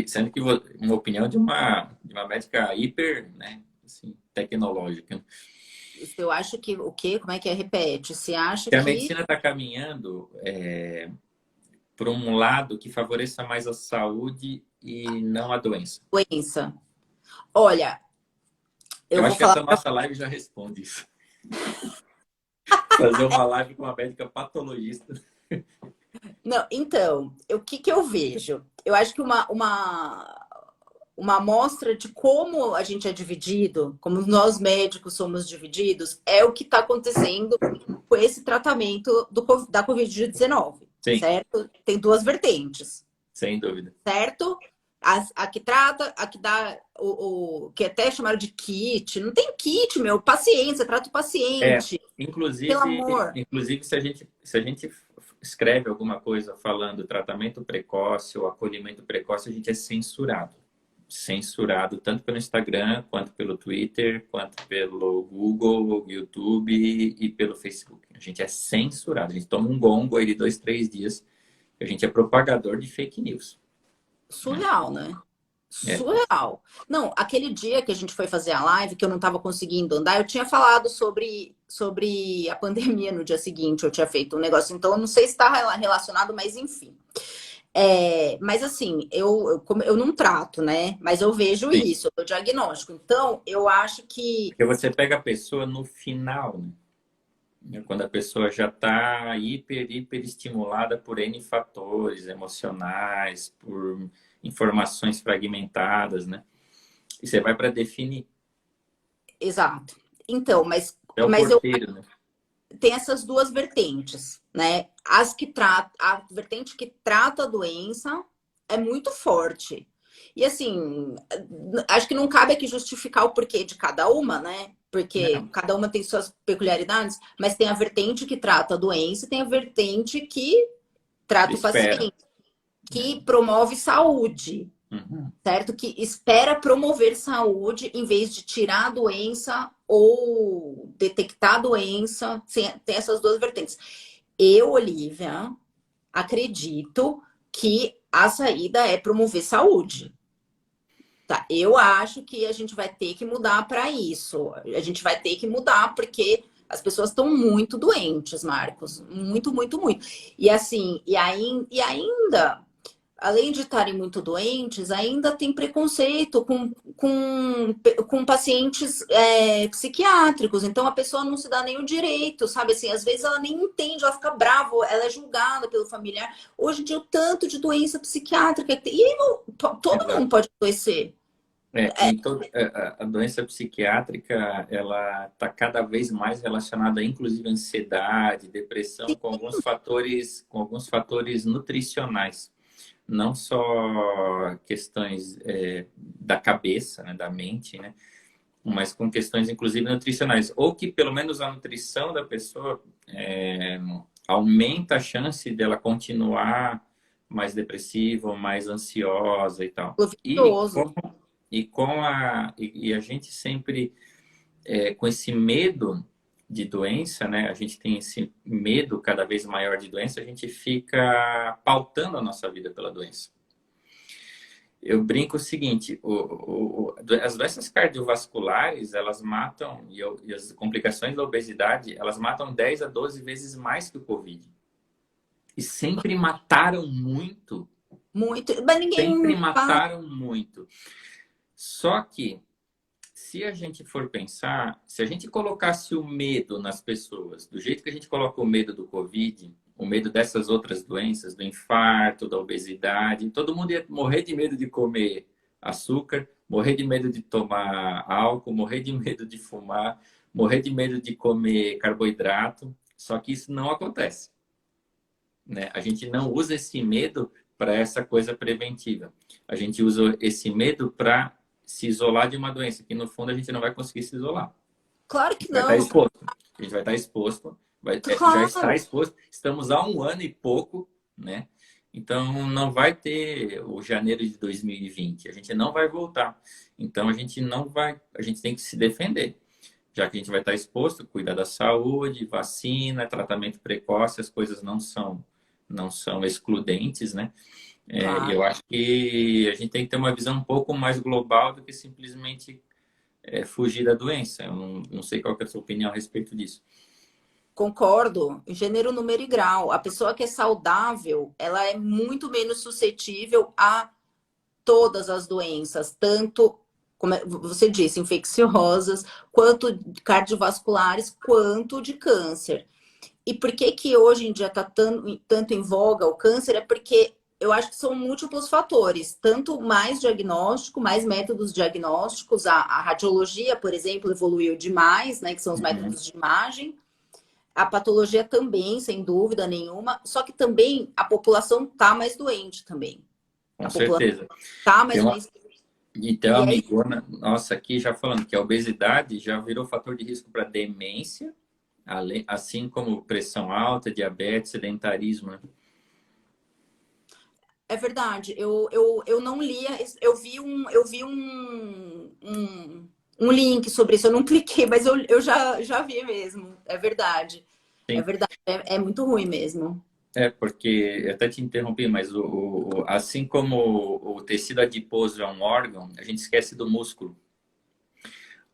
Sendo que uma opinião de uma médica hiper, né? Assim, tecnológica. Eu acho que o quê? Como é que é? Repete. Você acha Que a que medicina está caminhando para um lado que favoreça mais a saúde e não a doença. doença? Olha, eu Eu vou acho que falar. essa nossa live já responde isso. Fazer uma live com uma médica patologista. Não, então, o que que eu vejo? Eu acho que uma amostra de como a gente é dividido, como nós médicos somos divididos, é o que está acontecendo com esse tratamento da Covid-19, Sim, certo? Tem duas vertentes, sem dúvida. certo? A que trata, a que dá que até chamaram de kit. Não tem kit, meu. Paciente, você trata o paciente. Pelo Inclusive, amor. inclusive se a gente escreve alguma coisa falando tratamento precoce ou acolhimento precoce, a gente é censurado. Censurado tanto pelo Instagram, quanto pelo Twitter, quanto pelo Google, YouTube e pelo Facebook. A gente é censurado. A gente toma um gongo aí de 2, 3 dias. A gente é propagador de fake news, né? Surreal, né? É, Surreal. Não, aquele dia que a gente foi fazer a live, que eu não estava conseguindo andar, eu tinha falado sobre a pandemia no dia seguinte, eu tinha feito um negócio, então eu não sei se está relacionado, mas enfim. Mas assim, eu não trato, né? Mas eu vejo sim. isso, eu dou diagnóstico. Então, eu acho que. Porque você pega a pessoa no final, né? Quando a pessoa já está hiper estimulada por N fatores emocionais, por informações fragmentadas, né? E você vai para definir. Exato. Então, É o mas eu porteiro, né? tem essas duas vertentes, né? A vertente que trata a doença é muito forte. E assim, acho que não cabe aqui justificar o porquê de cada uma, né? Porque Não, cada uma tem suas peculiaridades, mas tem a vertente que trata a doença e tem a vertente que trata o espera. paciente. que promove saúde, Uhum. certo? Que espera promover saúde em vez de tirar a doença ou detectar a doença. Tem essas duas vertentes. Eu, Olivia, acredito que a saída é promover saúde. Tá, eu acho que a gente vai ter que mudar para isso. A gente vai ter que mudar porque as pessoas estão muito doentes, Marcos. Muito, muito, muito. E assim, e ainda, além de estarem muito doentes, ainda tem preconceito com pacientes psiquiátricos. Então a pessoa não se dá nem o direito, sabe? Assim, às vezes ela nem entende, ela fica brava, ela é julgada pelo familiar. Hoje em dia, o tanto de doença psiquiátrica que tem. E aí, todo mundo Exato. pode adoecer. A doença psiquiátrica, ela está cada vez mais relacionada, inclusive, à ansiedade, depressão, com alguns fatores nutricionais. Não só questões da cabeça, né, da mente, né, mas com questões, inclusive, nutricionais. Ou que, pelo menos, a nutrição da pessoa aumenta a chance dela continuar mais depressiva ou mais ansiosa e tal. E Glorioso. a gente sempre, com esse medo de doença, né? A gente tem esse medo cada vez maior de doença, a gente fica pautando a nossa vida pela doença. Eu brinco o seguinte, as doenças cardiovasculares, elas matam, e as complicações da obesidade, elas matam 10 a 12 vezes mais que o Covid. E sempre mataram muito, Muito. Mas sempre ninguém fala. mataram muito. Só que, se a gente for pensar, se a gente colocasse o medo nas pessoas, do jeito que a gente coloca o medo do Covid, o medo dessas outras doenças, do infarto, da obesidade, todo mundo ia morrer de medo de comer açúcar, morrer de medo de tomar álcool, morrer de medo de fumar, morrer de medo de comer carboidrato. Só que isso não acontece, né? A gente não usa esse medo para essa coisa preventiva. A gente usa esse medo para se isolar de uma doença, que no fundo a gente não vai conseguir se isolar. Claro A que gente vai estar não. exposto. A gente vai estar exposto, já está Claro. exposto. Estamos há um ano e pouco, né? Então não vai ter o janeiro de 2020. A gente não vai voltar. Então a gente não vai, a gente tem que se defender. Já que a gente vai estar exposto, cuidar da saúde, vacina, tratamento precoce, as coisas não são excludentes, né? Eu Claro. acho que a gente tem que ter uma visão um pouco mais global do que simplesmente fugir da doença. Eu não sei qual que é a sua opinião a respeito disso. Concordo. Gênero, número e grau. A pessoa que é saudável, ela é muito menos suscetível a todas as doenças, tanto, como você disse, infecciosas, quanto cardiovasculares, quanto de câncer. E por que que hoje em dia está tanto em voga o câncer? É porque eu acho que são múltiplos fatores. Tanto mais diagnóstico, mais métodos diagnósticos. A radiologia, por exemplo, evoluiu demais, né? Que são os Uhum. métodos de imagem. A patologia também, sem dúvida nenhuma. Só que também a população tá mais doente também. Com A população certeza. tá Tem mais uma, doente. e tem uma E é amigona nossa aqui já falando que a obesidade já virou fator de risco para demência, assim como pressão alta, diabetes, sedentarismo, né? É verdade, eu não lia, um link sobre isso, eu não cliquei, mas eu já vi mesmo. É verdade. É Sim. verdade, é muito ruim mesmo. Porque eu até te interrompi, mas assim como o tecido adiposo é um órgão, a gente esquece do músculo.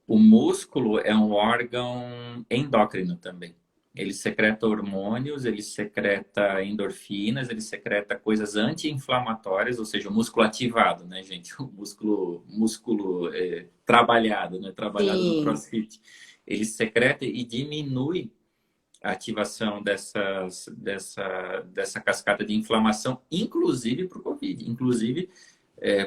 O músculo é um órgão endócrino também. Ele secreta hormônios, ele secreta endorfinas, ele secreta coisas anti-inflamatórias, ou seja, o músculo ativado, né, gente? O músculo trabalhado, né? Trabalhado no Sim, CrossFit. Ele secreta e diminui a ativação dessa cascata de inflamação, inclusive para o Covid. Inclusive,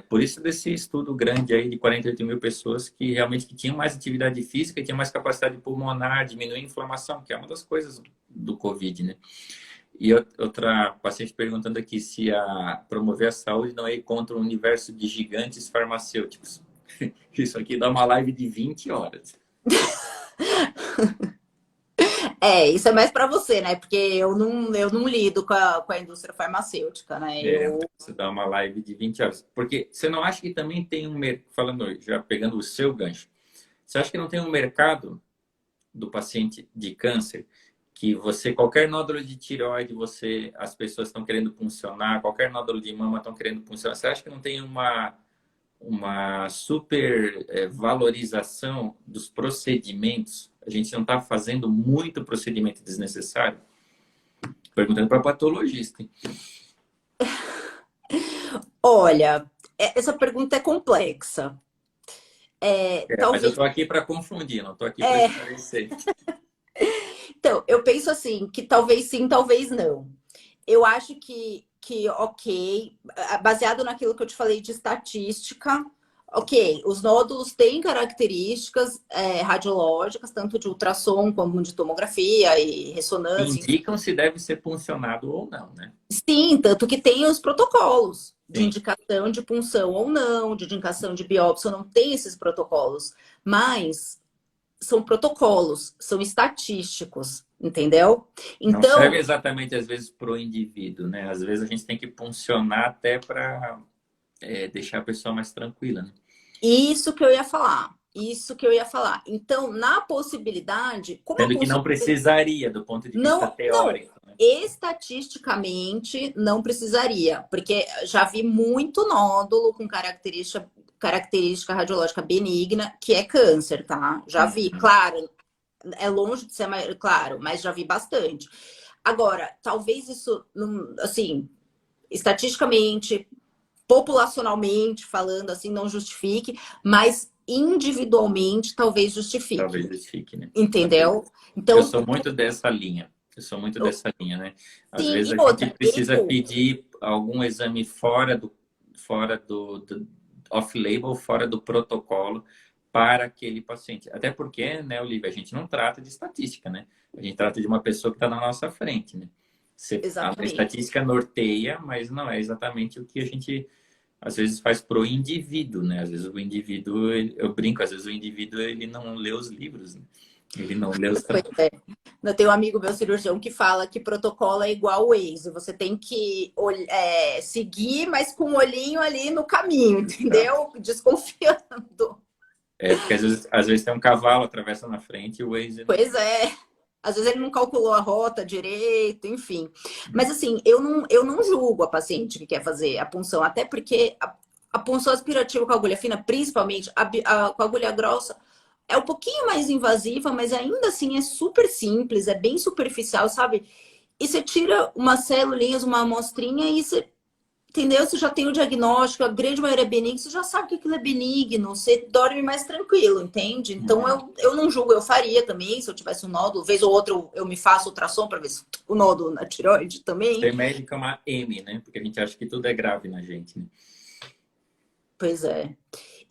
por isso desse estudo grande aí de 48 mil pessoas que realmente que tinham mais atividade física, tinham mais capacidade pulmonar, diminuir a inflamação, que é uma das coisas do Covid, né? E outra paciente perguntando aqui se promover a saúde não é ir contra o universo de gigantes farmacêuticos. Isso aqui dá uma live de 20 horas. Isso é mais para você, né? Porque eu não lido com a indústria farmacêutica, né? Você dá uma live de 20 horas. Porque você não acha que também tem um mercado, falando, já pegando o seu gancho, você acha que não tem um mercado do paciente de câncer que você, qualquer nódulo de tireoide, as pessoas estão querendo puncionar, qualquer nódulo de mama estão querendo puncionar. Você acha que não tem uma super valorização dos procedimentos? A gente não está fazendo muito procedimento desnecessário? Perguntando para patologista, hein? Olha, essa pergunta é complexa. Mas eu Talvez. estou aqui para confundir, não estou aqui para esclarecer. Então, eu penso assim, que talvez sim, talvez não. Eu acho ok, baseado naquilo que eu te falei de estatística, ok, os nódulos têm características radiológicas, tanto de ultrassom como de tomografia e ressonância. Indicam se deve ser puncionado ou não, né? Sim, tanto que tem os protocolos de Sim. indicação de punção ou não, de indicação de biópsia, não tem esses protocolos. Mas são protocolos, são estatísticos, entendeu? Não Então, serve exatamente, às vezes, para o indivíduo, né? Às vezes a gente tem que puncionar até para deixar a pessoa mais tranquila, né? isso que eu ia falar. Isso que eu ia falar. Então, na possibilidade, como a Sendo que punção não precisaria, do ponto de vista não, teórico, né? estatisticamente não precisaria, porque já vi muito nódulo com característica radiológica benigna, que é câncer, tá? Já vi, Uhum. claro, é longe de ser mais, claro, mas já vi bastante. Agora, talvez isso, assim, estatisticamente, populacionalmente falando, assim, não justifique, mas individualmente talvez Talvez justifique, justifique, né? entendeu? Eu Então, sou muito dessa linha. Eu sou muito dessa linha, né? Às sim, vezes e a gente outra, precisa pedir algum exame fora do off-label, fora do protocolo para aquele paciente. Até porque, né, Olivia, a gente não trata de estatística, né? A gente trata de uma pessoa que está na nossa frente, né? A exatamente. estatística norteia, mas não é exatamente o que a gente às vezes faz pro indivíduo, né? Às vezes o indivíduo, eu brinco, às vezes o indivíduo ele não lê os livros, né? Ele não lê os Pois é. Eu tenho um amigo meu cirurgião que fala que protocolo é igual o Waze. Você tem que seguir, mas com o olhinho ali no caminho, entendeu? Desconfiando. porque às vezes tem um cavalo atravessa na frente e o Waze não. Pois é. Às vezes ele não calculou a rota direito, enfim. Mas Né? assim, eu não julgo a paciente que quer fazer a punção, até porque a punção aspirativa com agulha fina, principalmente com agulha grossa, é um pouquinho mais invasiva, mas ainda assim é super simples, é bem superficial, sabe? E você tira umas células, uma amostrinha e você, entendeu? Você já tem o diagnóstico, a grande maioria é benigno, você já sabe que aquilo é benigno, você dorme mais tranquilo, entende? Então Uhum. eu não julgo, eu faria também, se eu tivesse um nódulo, vez ou outra eu me faço ultrassom para ver se o nódulo na tireoide também. Ser médico é uma M, né? Porque a gente acha que tudo é grave na gente, né? Pois é.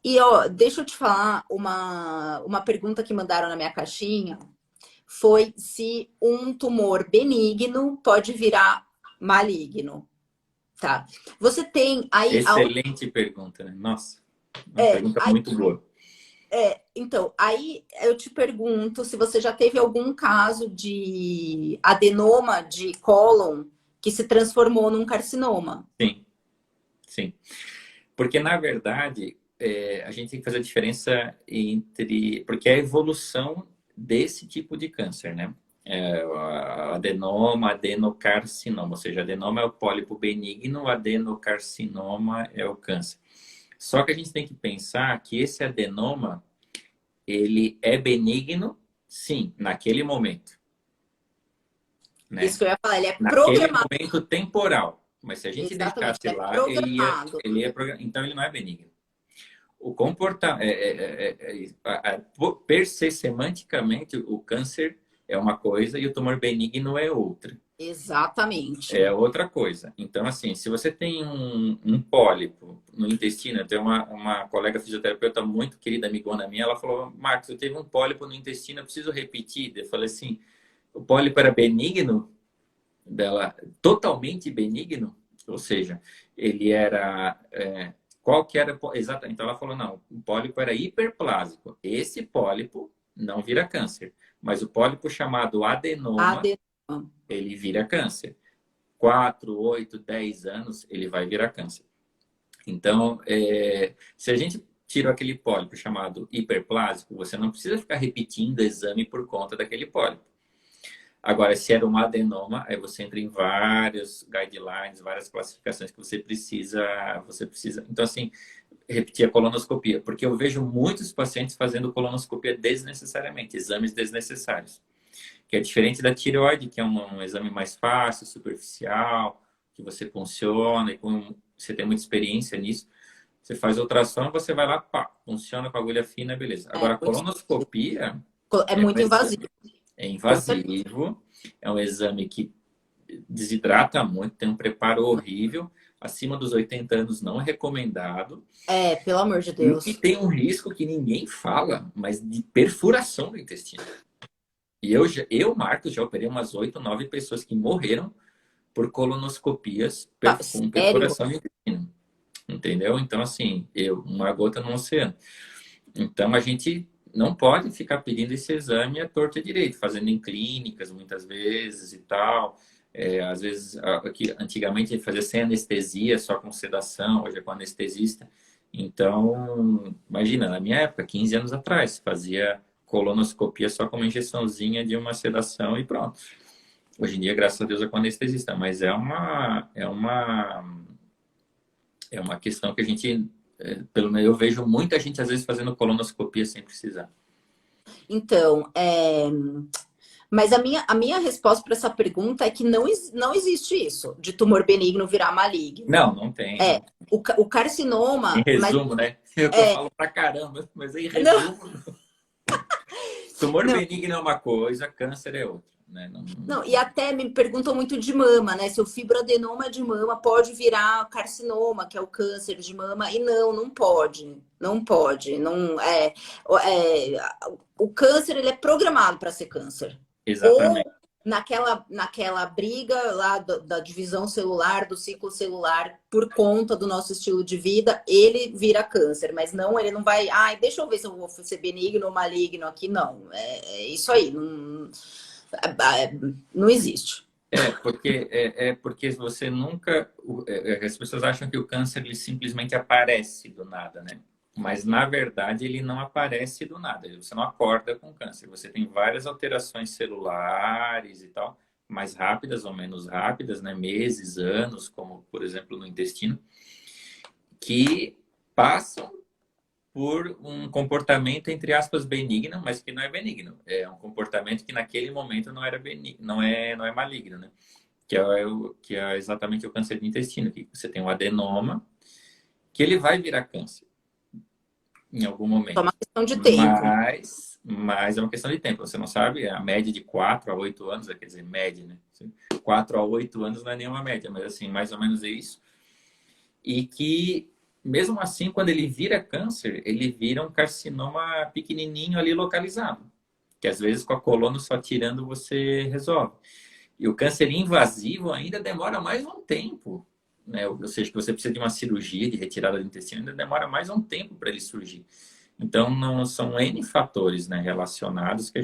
E ó, deixa eu te falar uma pergunta que mandaram na minha caixinha. Foi se um tumor benigno pode virar maligno. Tá. Você tem aí Excelente pergunta, né? Nossa, uma pergunta aí, muito boa. então, aí eu te pergunto se você já teve algum caso de adenoma de cólon que se transformou num carcinoma. Sim, sim. Porque, na verdade, a gente tem que fazer a diferença entre. Porque é a evolução desse tipo de câncer, né? Adenoma, adenocarcinoma, ou seja, adenoma é o pólipo benigno, adenocarcinoma é o câncer. Só que a gente tem que pensar que esse adenoma, ele é benigno, sim, naquele momento, Isso né? que eu ia falar, ele é Naquele programado. momento temporal. Mas se a gente Exatamente, deixasse ele é lá, programado. então ele não é benigno. O comportamento, per se semanticamente, o câncer é uma coisa e o tumor benigno é outra. Exatamente. É outra coisa. Então, assim, se você tem um pólipo no intestino, eu tenho uma colega fisioterapeuta muito querida, amigona minha, ela falou, Marcos, eu tive um pólipo no intestino, eu preciso repetir. Eu falei assim, o pólipo era benigno? Dela, totalmente benigno? Ou seja, ele era... qual que era... Exatamente. Então, ela falou, não, o pólipo era hiperplásico. Esse pólipo não vira câncer. Mas o pólipo chamado adenoma, Adenoma. ele vira câncer. 4, 8, 10 anos, ele vai virar câncer. Então, se a gente tira aquele pólipo chamado hiperplásico, você não precisa ficar repetindo o exame por conta daquele pólipo. Agora, se era um adenoma, aí você entra em vários guidelines, várias classificações que você precisa. Então, assim, repetir a colonoscopia, porque eu vejo muitos pacientes fazendo colonoscopia desnecessariamente, exames desnecessários, que é diferente da tireoide, que é um exame mais fácil, superficial, que você funciona e você tem muita experiência nisso. Você faz ultrassom, você vai lá, pá, funciona com a agulha fina, beleza. Agora, a colonoscopia É muito invasivo. É invasivo, é um exame que desidrata muito, tem um preparo horrível. Acima dos 80 anos não é recomendado. Pelo amor de Deus. E tem um risco que ninguém fala, mas de perfuração do intestino. E Marcos, já operei umas 8, 9 pessoas que morreram por colonoscopias com perfuração do intestino. Entendeu? Então, assim, uma gota no oceano. Então, a gente não pode ficar pedindo esse exame à torta e à direita, fazendo em clínicas muitas vezes e tal. Às vezes, antigamente a gente fazia sem anestesia, só com sedação, hoje é com anestesista. Então, imagina, na minha época, 15 anos atrás, fazia colonoscopia só com uma injeçãozinha de uma sedação e pronto. Hoje em dia, graças a Deus, é com anestesista, mas é uma questão que a gente, pelo menos eu vejo muita gente às vezes fazendo colonoscopia sem precisar. Então, mas a minha resposta para essa pergunta é que não existe isso, de tumor benigno virar maligno. Não tem. O carcinoma... Em resumo, né? Eu falo pra caramba, mas em resumo... Tumor benigno é uma coisa, câncer é outra. Né? Não, e até me perguntam muito de mama, né? Se o fibroadenoma de mama pode virar carcinoma, que é o câncer de mama, e não pode. Não pode. O câncer, ele é programado para ser câncer. Exatamente. Ou naquela briga lá da divisão celular, do ciclo celular, por conta do nosso estilo de vida, ele vira câncer. Mas ele não vai... deixa eu ver se eu vou ser benigno ou maligno aqui. Não, é isso aí. Não existe. Porque você nunca... As pessoas acham que o câncer ele simplesmente aparece do nada, né? Mas, na verdade, ele não aparece do nada. Você não acorda com câncer. Você tem várias alterações celulares e tal, mais rápidas ou menos rápidas, né? Meses, anos, como, por exemplo, no intestino, que passam por um comportamento, entre aspas, benigno, mas que não é benigno. É um comportamento que naquele momento não era benigno, não é maligno, né? Que é exatamente o câncer de intestino, que você tem um adenoma, que ele vai virar câncer em algum momento. É uma questão de tempo. Mas é uma questão de tempo. Você não sabe, a média de 4 a 8 anos, quer dizer, média, né? 4 a 8 anos não é nenhuma média, mas assim, mais ou menos é isso. E que mesmo assim, quando ele vira câncer, ele vira um carcinoma pequenininho ali localizado. Que às vezes com a coluna só tirando você resolve. E o câncer invasivo ainda demora mais um tempo. Né? Ou seja, que você precisa de uma cirurgia de retirada do intestino, ainda demora mais um tempo para ele surgir. Então, não são N fatores, né, relacionados que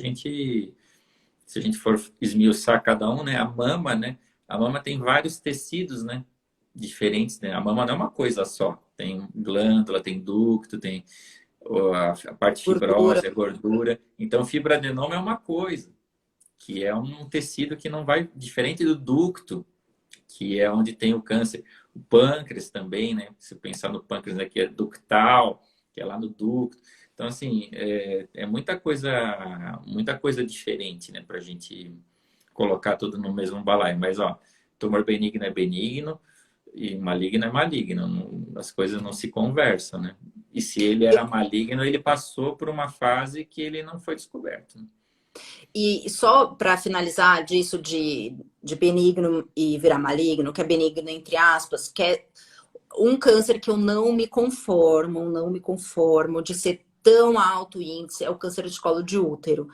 se a gente for esmiuçar cada um, né, a mama tem vários tecidos, né, diferentes, né? A mama não é uma coisa só. Tem glândula, tem ducto, tem a parte fibrosa, a gordura. Então, fibroadenoma é uma coisa, que é um tecido que não vai... Diferente do ducto, que é onde tem o câncer. O pâncreas também, né? Se pensar no pâncreas, né, que é ductal, que é lá no ducto. Então, assim, é muita coisa diferente, né? Para a gente colocar tudo no mesmo balaio. Mas, ó, tumor benigno é benigno, e maligno é maligno, as coisas não se conversam, né? E se ele era maligno, ele passou por uma fase que ele não foi descoberto. Né? E só para finalizar disso de benigno e virar maligno, que é benigno entre aspas, que é um câncer que eu não me conformo de ser tão alto índice, é o câncer de colo de útero,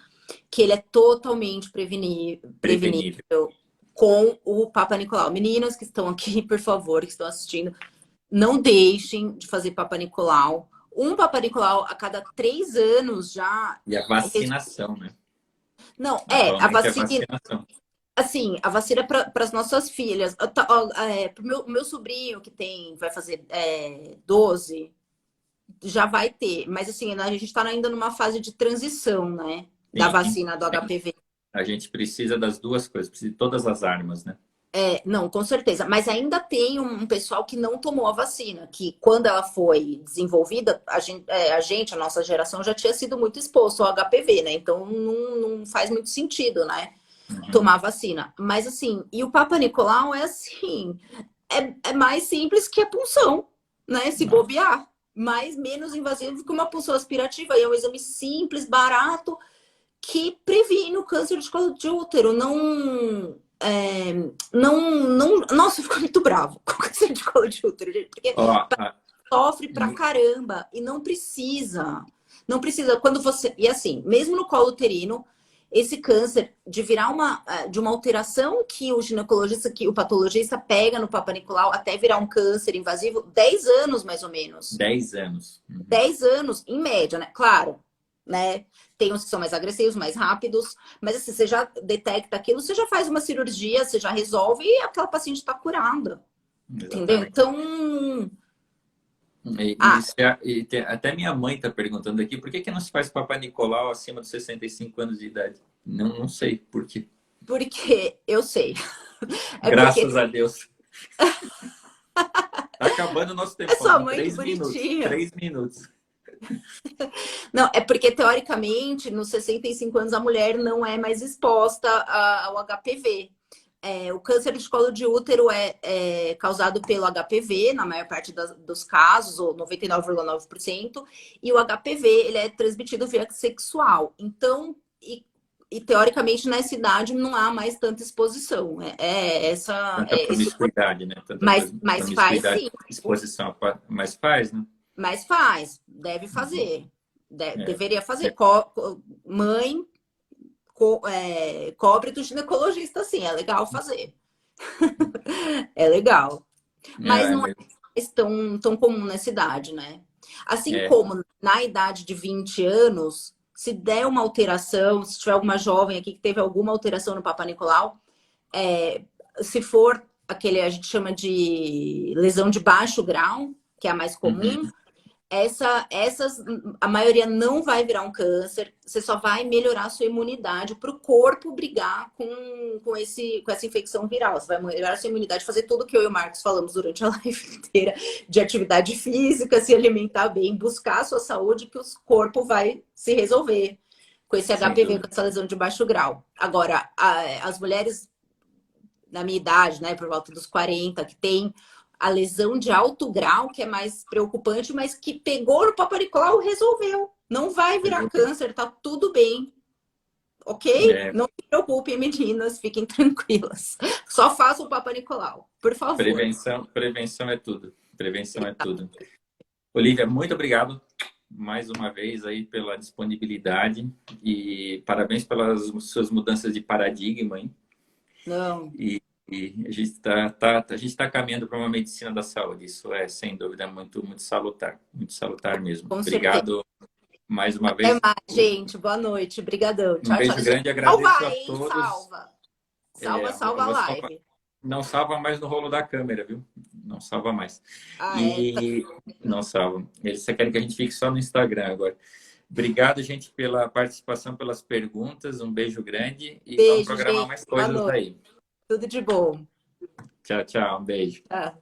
que ele é totalmente prevenível. Com o Papa Nicolau. Meninas que estão aqui, por favor, que estão assistindo, não deixem de fazer Papa Nicolau. Um Papa Nicolau a cada 3 anos já. E a vacinação, né? Não, a Atualmente é vacina. vacinação. Assim, a vacina para as nossas filhas. Pro meu sobrinho, que vai fazer 12, já vai ter. Mas assim, a gente está ainda numa fase de transição, né? Da Sim, vacina do HPV. a gente precisa das duas coisas, precisa de todas as armas, né? Não, com certeza. Mas ainda tem um pessoal que não tomou a vacina, que quando ela foi desenvolvida, a nossa geração já tinha sido muito exposto ao HPV, né? Então não faz muito sentido, né? Uhum. Tomar vacina. Mas assim, e o Papa Nicolau é assim, é mais simples que a punção, né? Se Não. bobear. Mais, menos invasivo que uma punção aspirativa. E é um exame simples, barato, que previne o câncer de colo de útero. Nossa, eu fico muito bravo com o câncer de colo de útero, gente, porque Ó, sofre pra caramba e não precisa. Não precisa. Quando você. E assim, mesmo no colo uterino, esse câncer de virar de uma alteração que o ginecologista, que o patologista pega no Papa Nicolau até virar um câncer invasivo, 10 anos mais ou menos. 10 anos. Uhum. 10 anos, em média, né? Claro, né? Tem uns que são mais agressivos, mais rápidos, mas assim, você já detecta aquilo, você já faz uma cirurgia, você já resolve e aquela paciente está curada. Entendeu? Exatamente. Então. Até minha mãe está perguntando aqui, por que que não se faz Papa Nicolau acima dos 65 anos de idade? Não sei por quê. Porque eu sei. É porque Graças a Deus. Tá acabando o nosso tempo. é sua Faltam mãe que 3 minutos. bonitinha. 3 minutos. Não, é porque teoricamente, nos 65 anos, a mulher não é mais exposta ao HPV. O câncer de colo de útero é causado pelo HPV, na maior parte dos casos, ou 99,9%, e o HPV ele é transmitido via sexual. Então, teoricamente, nessa idade não há mais tanta exposição. Tanta promiscuidade, né? Tanta Mas faz promiscuidade, sim, exposição, mas faz, né? mas faz, deve fazer. É, Deveria fazer. é, Mãe, cobre do ginecologista, sim, é legal fazer. É legal. Mas é não mesmo. é tão comum nessa idade, né? Assim É, como na idade de 20 anos, se der uma alteração, se tiver alguma jovem aqui que teve alguma alteração no Papa Nicolau, se for aquele a gente chama de lesão de baixo grau, que é a mais comum, uhum. a maioria não vai virar um câncer, você só vai melhorar a sua imunidade para o corpo brigar com essa infecção viral. Você vai melhorar a sua imunidade, fazer tudo que eu e o Marcos falamos durante a live inteira, de atividade física, se alimentar bem, buscar a sua saúde, que o corpo vai se resolver com esse Sem HPV, com dúvida. essa lesão de baixo grau. Agora, as mulheres na minha idade, né, por volta dos 40, que tem a lesão de alto grau, que é mais preocupante, mas que pegou no Papa Nicolau, resolveu. Não vai virar câncer, tá tudo bem. Ok? É, Não se preocupem, meninas, fiquem tranquilas. Só façam o Papa Nicolau, por favor. prevenção é tudo. Prevenção é tudo. Olivia, muito obrigado mais uma vez aí pela disponibilidade e parabéns pelas suas mudanças de paradigma, hein? Não, E a gente tá caminhando para uma medicina da saúde. Isso é, sem dúvida, muito salutar mesmo. com certeza. Obrigado mais uma Até vez. mais, gente. Boa noite. Obrigadão. Um Tchau, tchau. beijo grande, Salva, agradeço a hein? todos. Salva. É, Salva a live. não salva mais no rolo da câmera, viu? Não salva mais. Tá. E não salva. Eles só querem que a gente fique só no Instagram agora. Obrigado, gente, pela participação, pelas perguntas. Um beijo grande e vamos Beijo, programar gente. mais Boa coisas noite. aí. Tudo de bom. Tchau, tchau. Um beijo. Tá.